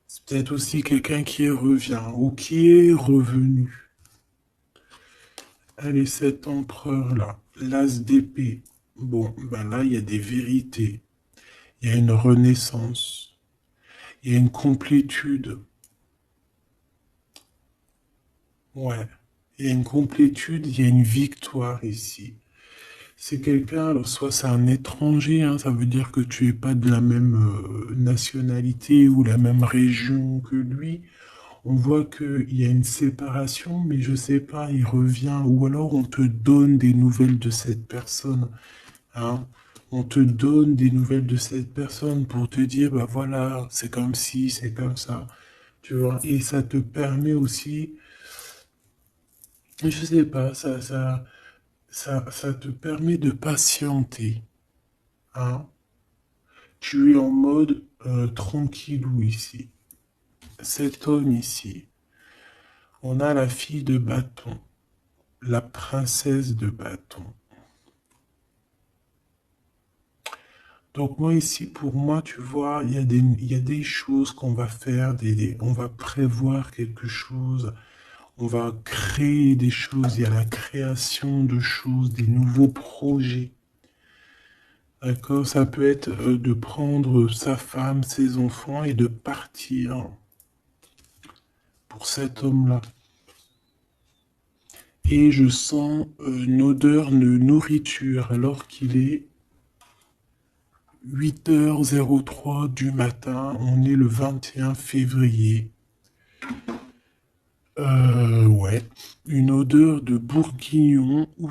C'est peut-être aussi quelqu'un qui revient ou qui est revenu. Allez, cet empereur-là, l'as d'épée. Bon, ben là, il y a des vérités. Il y a une renaissance. Il y a une complétude. Ouais. Il y a une complétude, il y a une victoire ici. C'est quelqu'un, alors soit c'est un étranger, hein, ça veut dire que tu es pas de la même nationalité ou la même région que lui. On voit qu'il y a une séparation, mais je sais pas, il revient, ou alors on te donne des nouvelles de cette personne, hein. On te donne des nouvelles de cette personne pour te dire, bah voilà, c'est comme ci, c'est comme ça, tu vois. Et ça te permet aussi, je sais pas, ça te permet de patienter, hein. Tu es en mode tranquillou ici. Cet homme ici, on a la fille de bâton, la princesse de bâton. Donc moi ici, pour moi, tu vois, il y a des choses qu'on va faire, on va prévoir quelque chose, on va créer des choses, il y a la création de choses, des nouveaux projets. D'accord, ça peut être de prendre sa femme, ses enfants et de partir pour cet homme-là. Et je sens une odeur de nourriture alors qu'il est 8h03 du matin. On est le 21 février. Ouais. Une odeur de bourguignon ou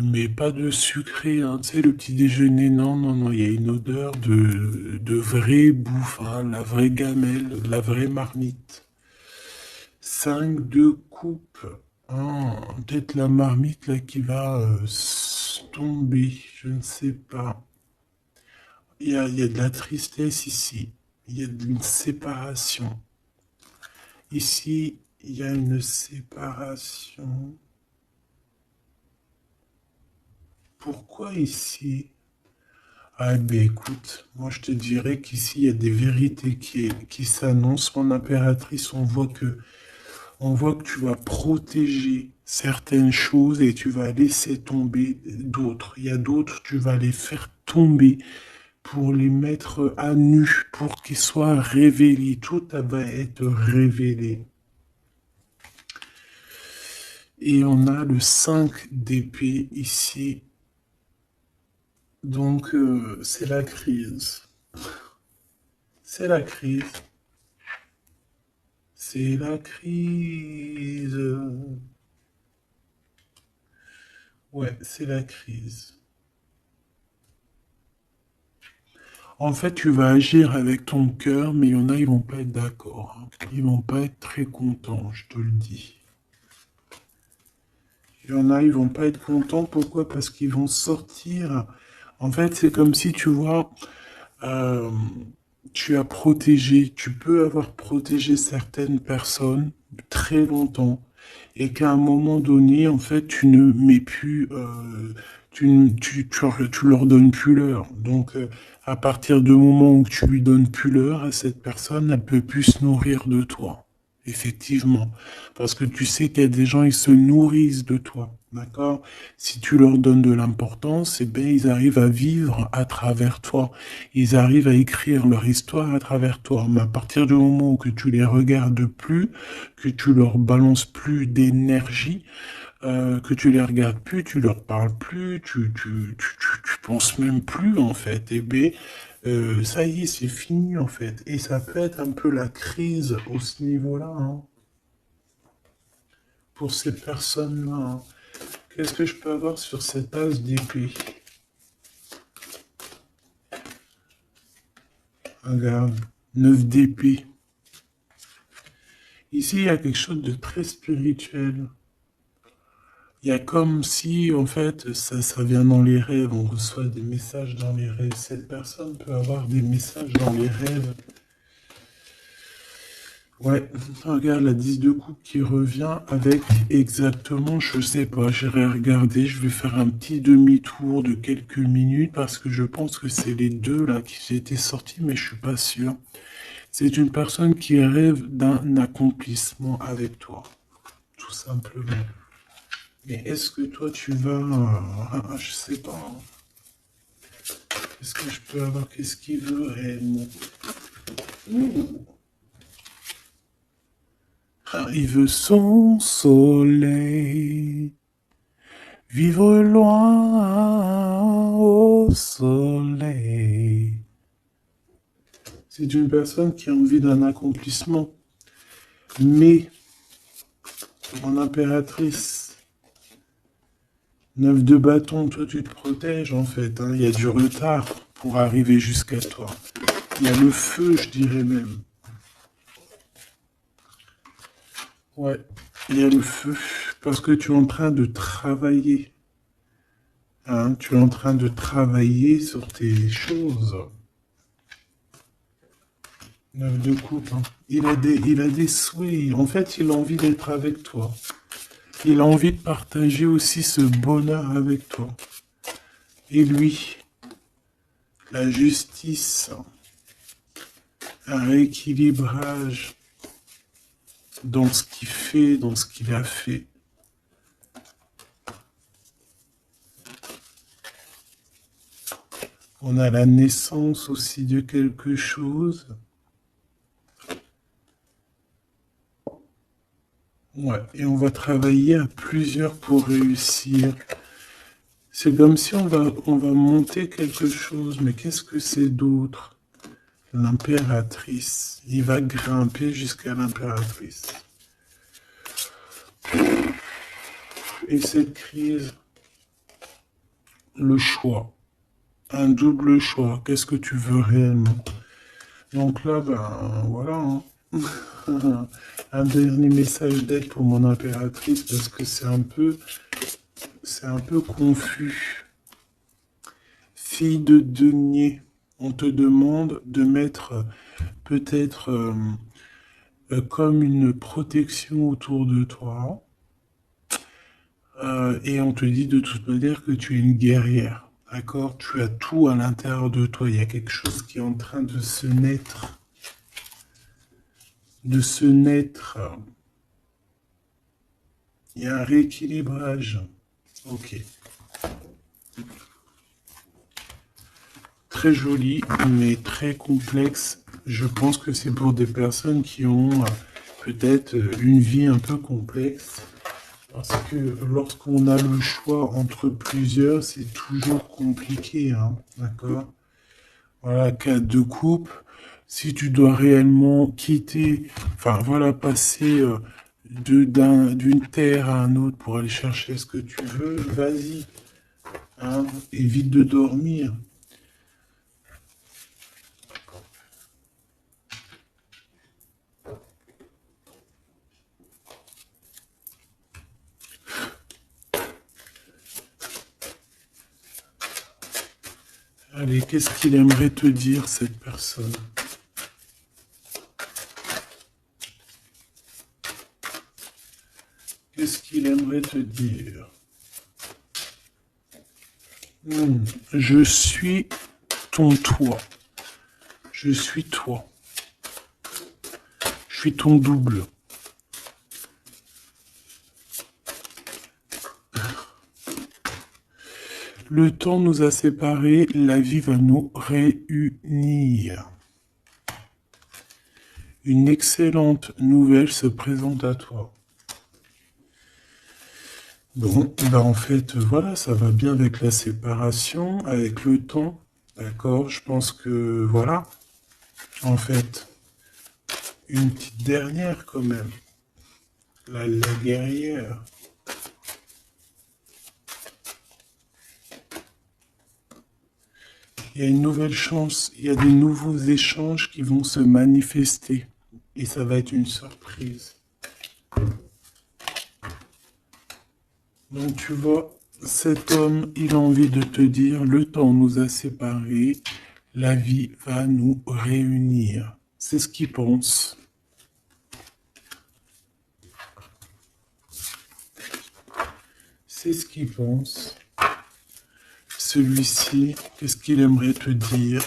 mais pas de sucré, hein. Tu sais, le petit déjeuner, non, non, non, il y a une odeur de vraie bouffe, hein, la vraie gamelle, la vraie marmite. 5 de coupe. Ah, peut-être la marmite là qui va tomber, je ne sais pas. Il y a de la tristesse ici. Il y a une séparation. Ici, il y a une séparation. Pourquoi ici? Ah ben écoute, moi je te dirais qu'ici il y a des vérités qui s'annoncent. Mon impératrice, on voit que tu vas protéger certaines choses et tu vas laisser tomber d'autres. Il y a d'autres, tu vas les faire tomber pour les mettre à nu, pour qu'ils soient révélés. Tout va être révélé. Et on a le 5 d'épée ici. Donc, c'est la crise. C'est la crise. C'est la crise. Ouais, c'est la crise. En fait, tu vas agir avec ton cœur, mais il y en a, ils vont pas être d'accord, hein. Ils vont pas être très contents, je te le dis. Il y en a, ils vont pas être contents. Pourquoi? Parce qu'ils vont sortir. En fait, c'est comme si, tu vois, euh, tu as protégé, tu peux avoir protégé certaines personnes très longtemps et qu'à un moment donné, en fait, tu ne mets plus, tu leur donnes plus l'heure. Donc, à partir du moment où tu lui donnes plus l'heure à cette personne, elle peut plus se nourrir de toi. Effectivement. Parce que tu sais qu'il y a des gens, ils se nourrissent de toi. D'accord? Si tu leur donnes de l'importance, eh bien, ils arrivent à vivre à travers toi. Ils arrivent à écrire leur histoire à travers toi. Mais à partir du moment où que tu les regardes plus, que tu leur balances plus d'énergie, que tu les regardes plus, tu leur parles plus, tu penses même plus en fait. Et bien, ça y est, c'est fini en fait. Et ça peut être un peu la crise au ce niveau-là, hein, pour ces personnes-là, hein. Qu'est-ce que je peux avoir sur cette as d'épée? Regarde, 9 d'épée. Ici, il y a quelque chose de très spirituel. Il y a comme si, en fait, ça vient dans les rêves, on reçoit des messages dans les rêves. Cette personne peut avoir des messages dans les rêves. Ouais, regarde la 10 de coupe qui revient avec exactement, je sais pas, j'irai regarder, je vais faire un petit demi-tour de quelques minutes parce que je pense que c'est les deux là qui étaient sortis, mais je suis pas sûr. C'est une personne qui rêve d'un accomplissement avec toi, tout simplement. Mais est-ce que toi tu vas, je sais pas, est-ce que je peux avoir, qu'est-ce qu'il veut réellement? Ah, il veut son soleil, vivre loin au soleil. C'est une personne qui a envie d'un accomplissement. Mais, mon impératrice, 9 de bâton, toi tu te protèges en fait, hein. Il y a du retard pour arriver jusqu'à toi. Il y a le feu, je dirais même. Ouais, il y a le feu, parce que tu es en train de travailler. Hein, tu es en train de travailler sur tes choses. 9 de coupe, hein. Il a des souhaits. En fait, il a envie d'être avec toi. Il a envie de partager aussi ce bonheur avec toi. Et lui, la justice, un rééquilibrage dans ce qu'il fait, dans ce qu'il a fait. On a la naissance aussi de quelque chose. Ouais, et on va travailler à plusieurs pour réussir. C'est comme si on va monter quelque chose, mais qu'est-ce que c'est d'autre? L'impératrice. Il va grimper jusqu'à l'impératrice. Et cette crise, le choix. Un double choix. Qu'est-ce que tu veux réellement? Donc là, ben voilà, hein. Un dernier message d'aide pour mon impératrice parce que c'est un peu confus. Fille de denier, on te demande de mettre peut-être comme une protection autour de toi. Et on te dit de toute manière que tu es une guerrière. D'accord? Tu as tout à l'intérieur de toi. Il y a quelque chose qui est en train de se naître. De se naître. Il y a un rééquilibrage. Ok. Très joli, mais très complexe. Je pense que c'est pour des personnes qui ont peut-être une vie un peu complexe. Parce que lorsqu'on a le choix entre plusieurs, c'est toujours compliqué, hein, d'accord? Voilà, cas de couple, si tu dois réellement quitter, enfin voilà, passer d'une terre à un autre pour aller chercher ce que tu veux, vas-y, hein, évite de dormir. Allez, qu'est-ce qu'il aimerait te dire, cette personne? Qu'est-ce qu'il aimerait te dire? Je suis ton toi. Je suis toi. Je suis ton double. Le temps nous a séparés, la vie va nous réunir. Une excellente nouvelle se présente à toi. Bon, bah en fait, voilà, ça va bien avec la séparation, avec le temps, d'accord? Je pense que, voilà, en fait, une petite dernière quand même, la guerrière. Il y a une nouvelle chance, il y a des nouveaux échanges qui vont se manifester, et ça va être une surprise. Donc tu vois, cet homme, il a envie de te dire, le temps nous a séparés, la vie va nous réunir. C'est ce qu'il pense. C'est ce qu'il pense. Celui-ci, qu'est-ce qu'il aimerait te dire?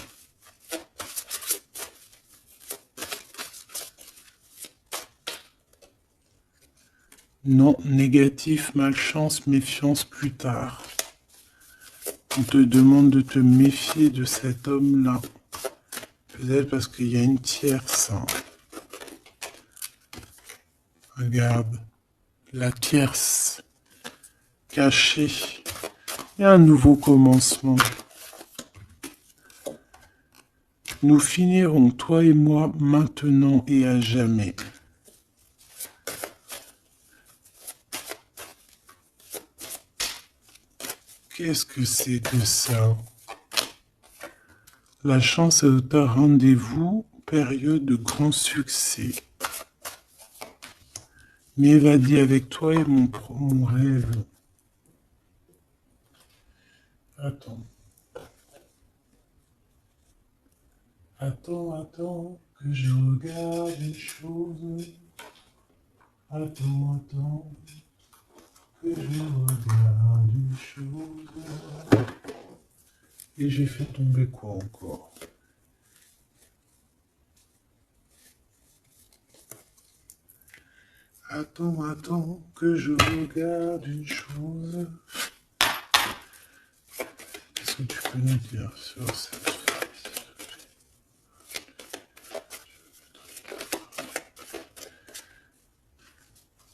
Non, négatif, malchance, méfiance plus tard. On te demande de te méfier de cet homme-là. Peut-être parce qu'il y a une tierce. Hein. Regarde, la tierce, cachée. Il y a un nouveau commencement. Nous finirons, toi et moi, maintenant et à jamais. Qu'est-ce que c'est que ça? La chance est au rendez-vous, période de grand succès. M'évader avec toi est mon rêve. Attends. Attends, que je regarde les choses. Attends, que je regarde les choses. Et j'ai fait tomber quoi encore? Attends, que je regarde une chose. Qu'est-ce que tu peux nous dire sur cette face?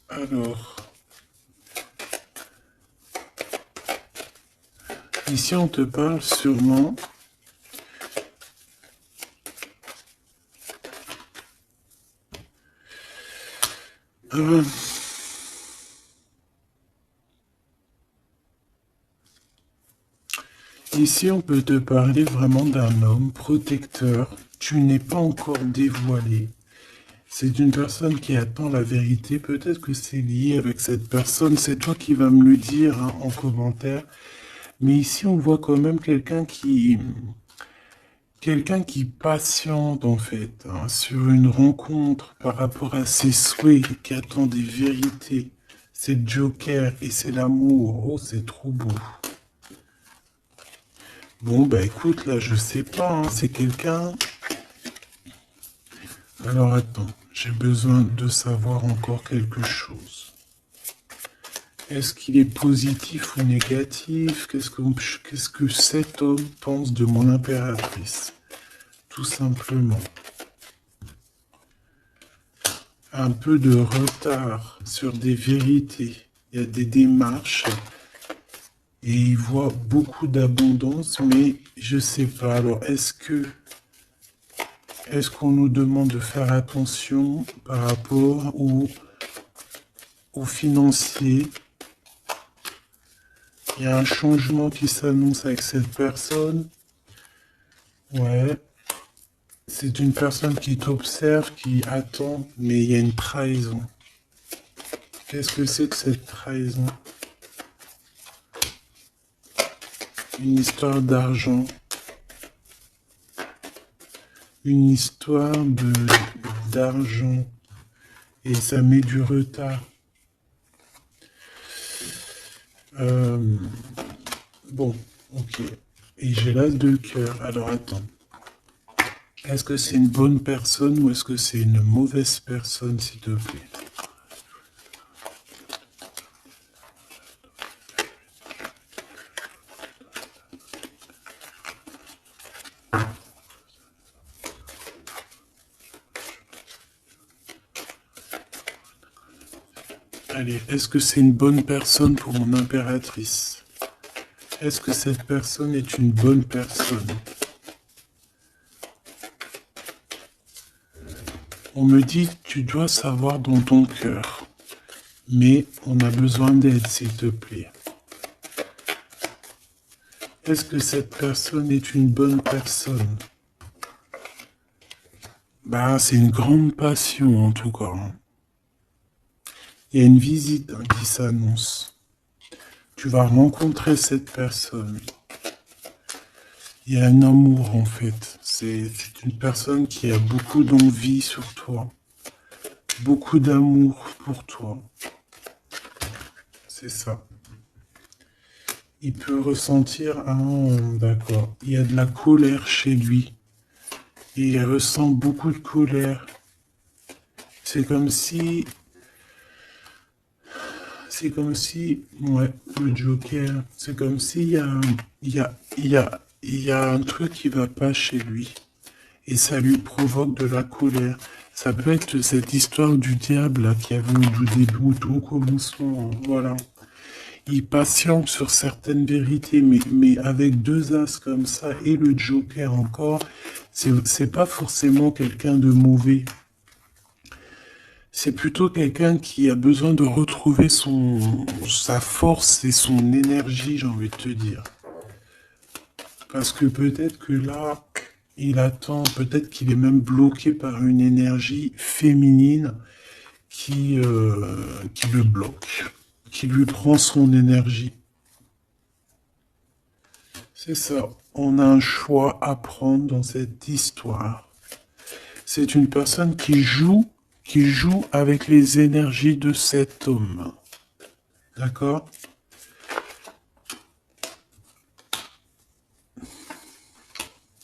Alors, ici on te parle sûrement ici, on peut te parler vraiment d'un homme protecteur. Tu n'es pas encore dévoilé. C'est une personne qui attend la vérité. Peut-être que c'est lié avec cette personne. C'est toi qui vas me le dire hein, en commentaire. Mais ici, on voit quand même quelqu'un qui patiente en fait hein, sur une rencontre par rapport à ses souhaits, qui attend des vérités. C'est Joker et c'est l'amour. Oh, c'est trop beau. Bon, bah écoute, là, je sais pas, hein, c'est quelqu'un... Alors attends, j'ai besoin de savoir encore quelque chose. Est-ce qu'il est positif ou négatif? Qu'est-ce que cet homme pense de mon impératrice? Tout simplement. Un peu de retard sur des vérités. Il y a des démarches et il voit beaucoup d'abondance, mais je sais pas. Alors, est-ce qu'on nous demande de faire attention par rapport aux financiers? Il y a un changement qui s'annonce avec cette personne. Ouais. C'est une personne qui t'observe, qui attend, mais il y a une trahison. Qu'est-ce que c'est que cette trahison? Une histoire d'argent. Une histoire d'argent. Et ça met du retard. Bon, ok. Et j'ai l'as de cœur. Alors attends. Est-ce que c'est une bonne personne ou est-ce que c'est une mauvaise personne, s'il te plaît? Allez, est-ce que c'est une bonne personne pour mon impératrice? Est-ce que cette personne est une bonne personne? On me dit, tu dois savoir dans ton cœur. Mais on a besoin d'aide, s'il te plaît. Est-ce que cette personne est une bonne personne? Bah, c'est une grande passion, en tout cas. Il y a une visite qui s'annonce. Tu vas rencontrer cette personne. Il y a un amour, en fait. C'est une personne qui a beaucoup d'envie sur toi. Beaucoup d'amour pour toi. C'est ça. Il peut ressentir d'accord. Il y a de la colère chez lui. Il ressent beaucoup de colère. C'est comme si... Ouais, le Joker. C'est comme s'il y a, il y a un truc qui va pas chez lui. Et ça lui provoque de la colère. Ça peut être cette histoire du diable là, qui avait au début, au commencement. Voilà. Il patiente sur certaines vérités, mais avec deux as comme ça et le Joker encore, c'est pas forcément quelqu'un de mauvais. C'est plutôt quelqu'un qui a besoin de retrouver sa force et son énergie, j'ai envie de te dire. Parce que peut-être que là, il attend, peut-être qu'il est même bloqué par une énergie féminine qui le bloque, qui lui prend son énergie. C'est ça. On a un choix à prendre dans cette histoire. C'est une personne qui joue avec les énergies de cet homme. D'accord?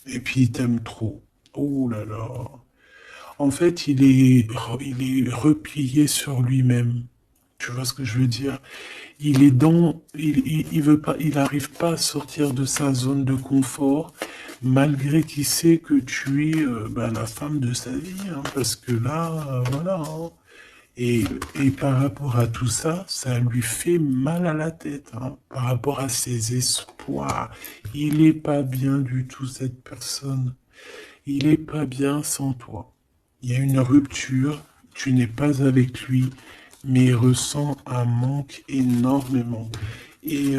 Et puis il t'aime trop. Oh là là. En fait, il est replié sur lui-même. Tu vois ce que je veux dire? Il veut pas, il n'arrive pas à sortir de sa zone de confort, malgré qu'il sait que tu es la femme de sa vie, hein, parce que là, voilà. Hein. Et par rapport à tout ça, ça lui fait mal à la tête, hein, par rapport à ses espoirs. Il est pas bien du tout, cette personne. Il est pas bien sans toi. Il y a une rupture, tu n'es pas avec lui, mais il ressent un manque énormément. Et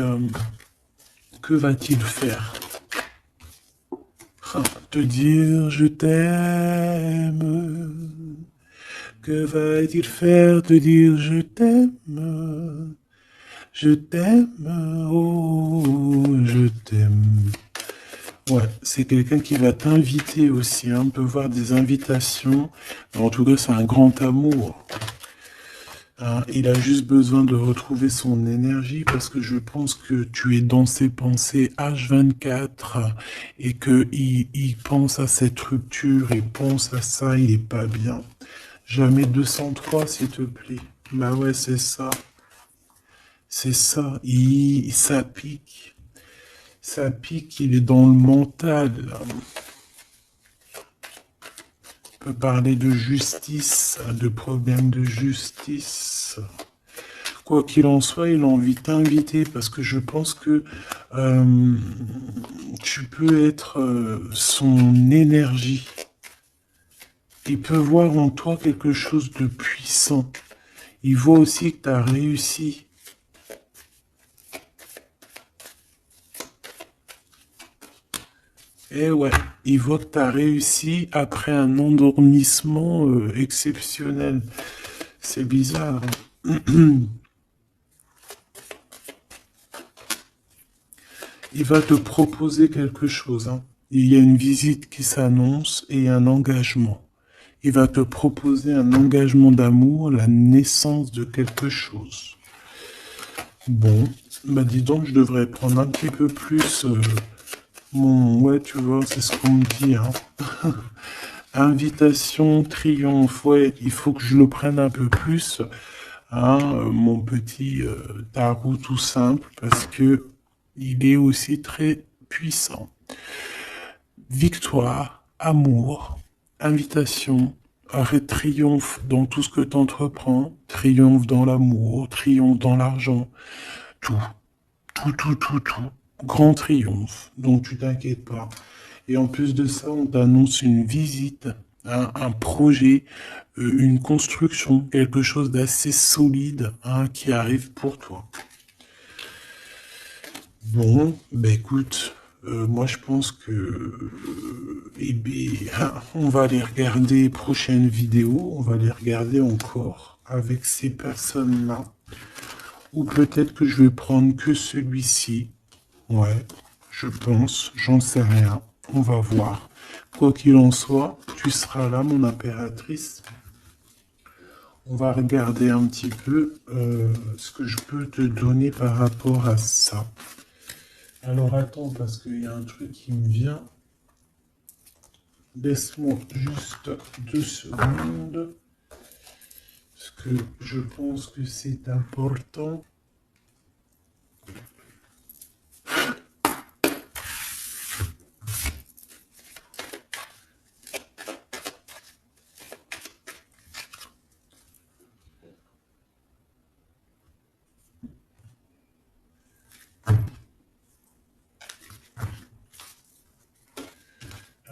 que va-t-il faire? Te dire je t'aime. Que va-t-il faire? Te dire je t'aime. Je t'aime, oh, je t'aime. Ouais, c'est quelqu'un qui va t'inviter aussi, hein. On peut voir des invitations. En tout cas, c'est un grand amour. Hein, il a juste besoin de retrouver son énergie parce que je pense que tu es dans ses pensées H24 et que il pense à cette rupture, il pense à ça, il est pas bien. Jamais 203, s'il te plaît. Bah ouais, c'est ça. C'est ça. Ça pique. Ça pique, il est dans le mental. On peut parler de justice, de problèmes de justice. Quoi qu'il en soit, il a envie de t'inviter parce que je pense que euh, tu peux être son énergie. Il peut voir en toi quelque chose de puissant. Il voit aussi que tu as réussi. Eh ouais, il voit que tu as réussi après un endormissement exceptionnel. C'est bizarre. Il va te proposer quelque chose. Hein. Il y a une visite qui s'annonce et un engagement. Il va te proposer un engagement d'amour, la naissance de quelque chose. Bon, bah dis donc, je devrais prendre un petit peu plus mon... Ouais, tu vois, c'est ce qu'on me dit. Hein. Invitation, triomphe, ouais, il faut que je le prenne un peu plus. Hein, mon petit tarot tout simple, parce que il est aussi très puissant. Victoire, amour, invitation, triomphe dans tout ce que tu entreprends, triomphe dans l'amour, triomphe dans l'argent, tout, tout. Grand triomphe, donc tu t'inquiètes pas. Et en plus de ça, on t'annonce une visite, un projet, une construction, quelque chose d'assez solide hein, qui arrive pour toi. Bon, ben écoute, moi je pense que eh bien, on va les regarder prochaines vidéos, on va les regarder encore avec ces personnes-là. Ou peut-être que je vais prendre que celui-ci. Ouais, je pense, j'en sais rien. On va voir. Quoi qu'il en soit, tu seras là, mon impératrice. On va regarder un petit peu ce que je peux te donner par rapport à ça. Alors attends, parce qu'il y a un truc qui me vient. Laisse-moi juste 2 secondes. Parce que je pense que c'est important.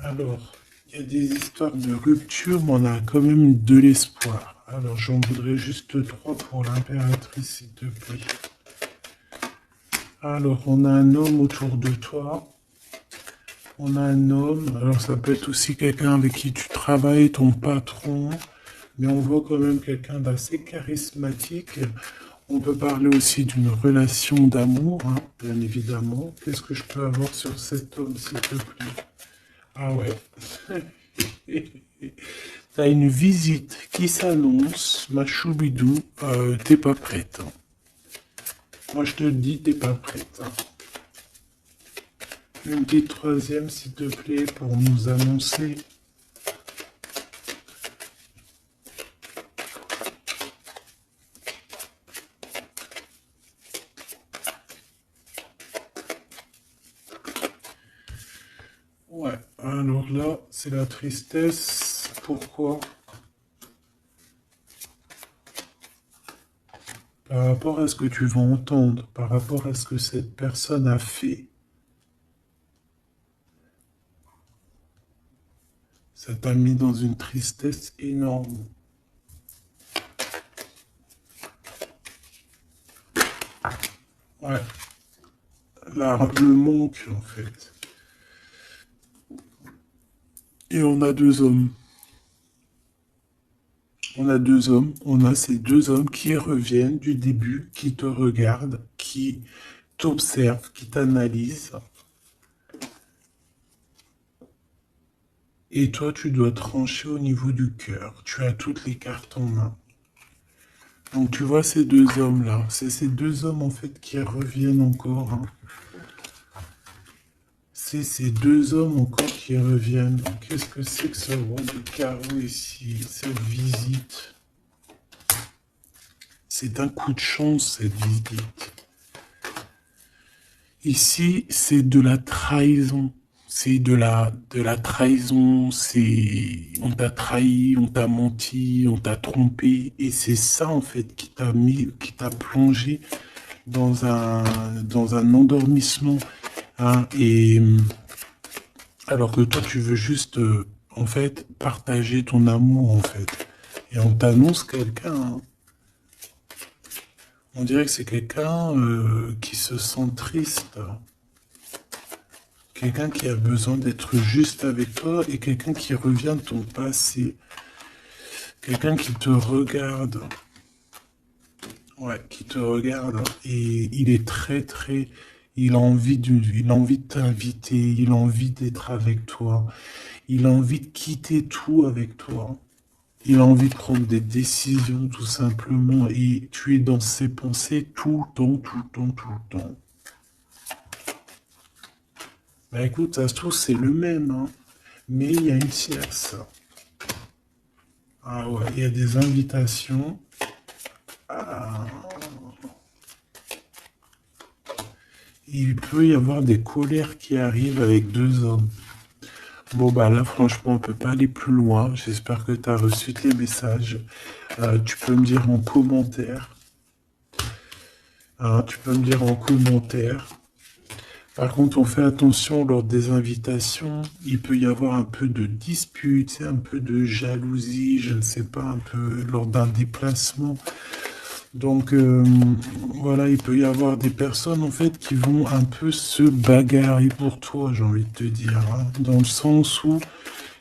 Alors, il y a des histoires de rupture, mais on a quand même de l'espoir. Alors, j'en voudrais juste 3 pour l'impératrice, s'il te plaît. Alors, on a un homme autour de toi. On a un homme. Alors, ça peut être aussi quelqu'un avec qui tu travailles, ton patron. Mais on voit quand même quelqu'un d'assez charismatique. On peut parler aussi d'une relation d'amour, hein, bien évidemment. Qu'est-ce que je peux avoir sur cet homme, s'il te plaît? Ah ouais. T'as une visite qui s'annonce, ma choubidou, t'es pas prête. Hein. Moi je te le dis, t'es pas prête. Hein. Une petite troisième, s'il te plaît, pour nous annoncer. Ouais, alors là, c'est la tristesse. Pourquoi? Par rapport à ce que tu vas entendre, par rapport à ce que cette personne a fait. Ça t'a mis dans une tristesse énorme. Ouais, le manque en fait. Et on a 2 hommes. On a 2 hommes. On a ces 2 hommes qui reviennent du début, qui te regardent, qui t'observent, qui t'analysent. Et toi, tu dois trancher au niveau du cœur. Tu as toutes les cartes en main. Donc tu vois ces deux hommes-là, c'est ces deux hommes en fait qui reviennent encore, hein. C'est ces deux hommes encore qui reviennent. Qu'est-ce que c'est que ce rond de carreau ici, cette visite? C'est un coup de chance cette visite. Ici, c'est de la trahison. C'est de la trahison, on t'a trahi, on t'a menti, on t'a trompé, et c'est ça en fait qui t'a plongé dans un endormissement, hein, et alors que toi tu veux juste, en fait, partager ton amour en fait, et on t'annonce quelqu'un, hein. On dirait que c'est quelqu'un qui se sent triste. Quelqu'un qui a besoin d'être juste avec toi et quelqu'un qui revient de ton passé. Quelqu'un qui te regarde. Ouais, qui te regarde. Et il est très... Il a envie de t'inviter. Il a envie d'être avec toi. Il a envie de quitter tout avec toi. Il a envie de prendre des décisions tout simplement. Et tu es dans ses pensées tout le temps, tout le temps, tout le temps. Bah écoute, ça se trouve, c'est le même, hein. Mais il y a une tierce. Ah ouais, il y a des invitations. Ah. Il peut y avoir des colères qui arrivent avec deux hommes. Bon bah là franchement on peut pas aller plus loin. J'espère que tu as reçu tes messages. Tu peux me dire en commentaire. Hein, tu peux me dire en commentaire. Par contre, on fait attention lors des invitations. Il peut y avoir un peu de dispute, un peu de jalousie, je ne sais pas, un peu lors d'un déplacement. Donc voilà, il peut y avoir des personnes en fait qui vont un peu se bagarrer pour toi, j'ai envie de te dire, hein. Dans le sens où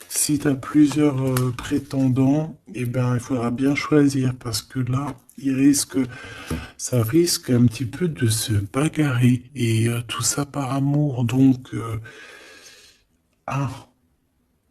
si tu as plusieurs prétendants, eh ben il faudra bien choisir parce que là, ça risque un petit peu de se bagarrer et tout ça par amour. Donc, ah,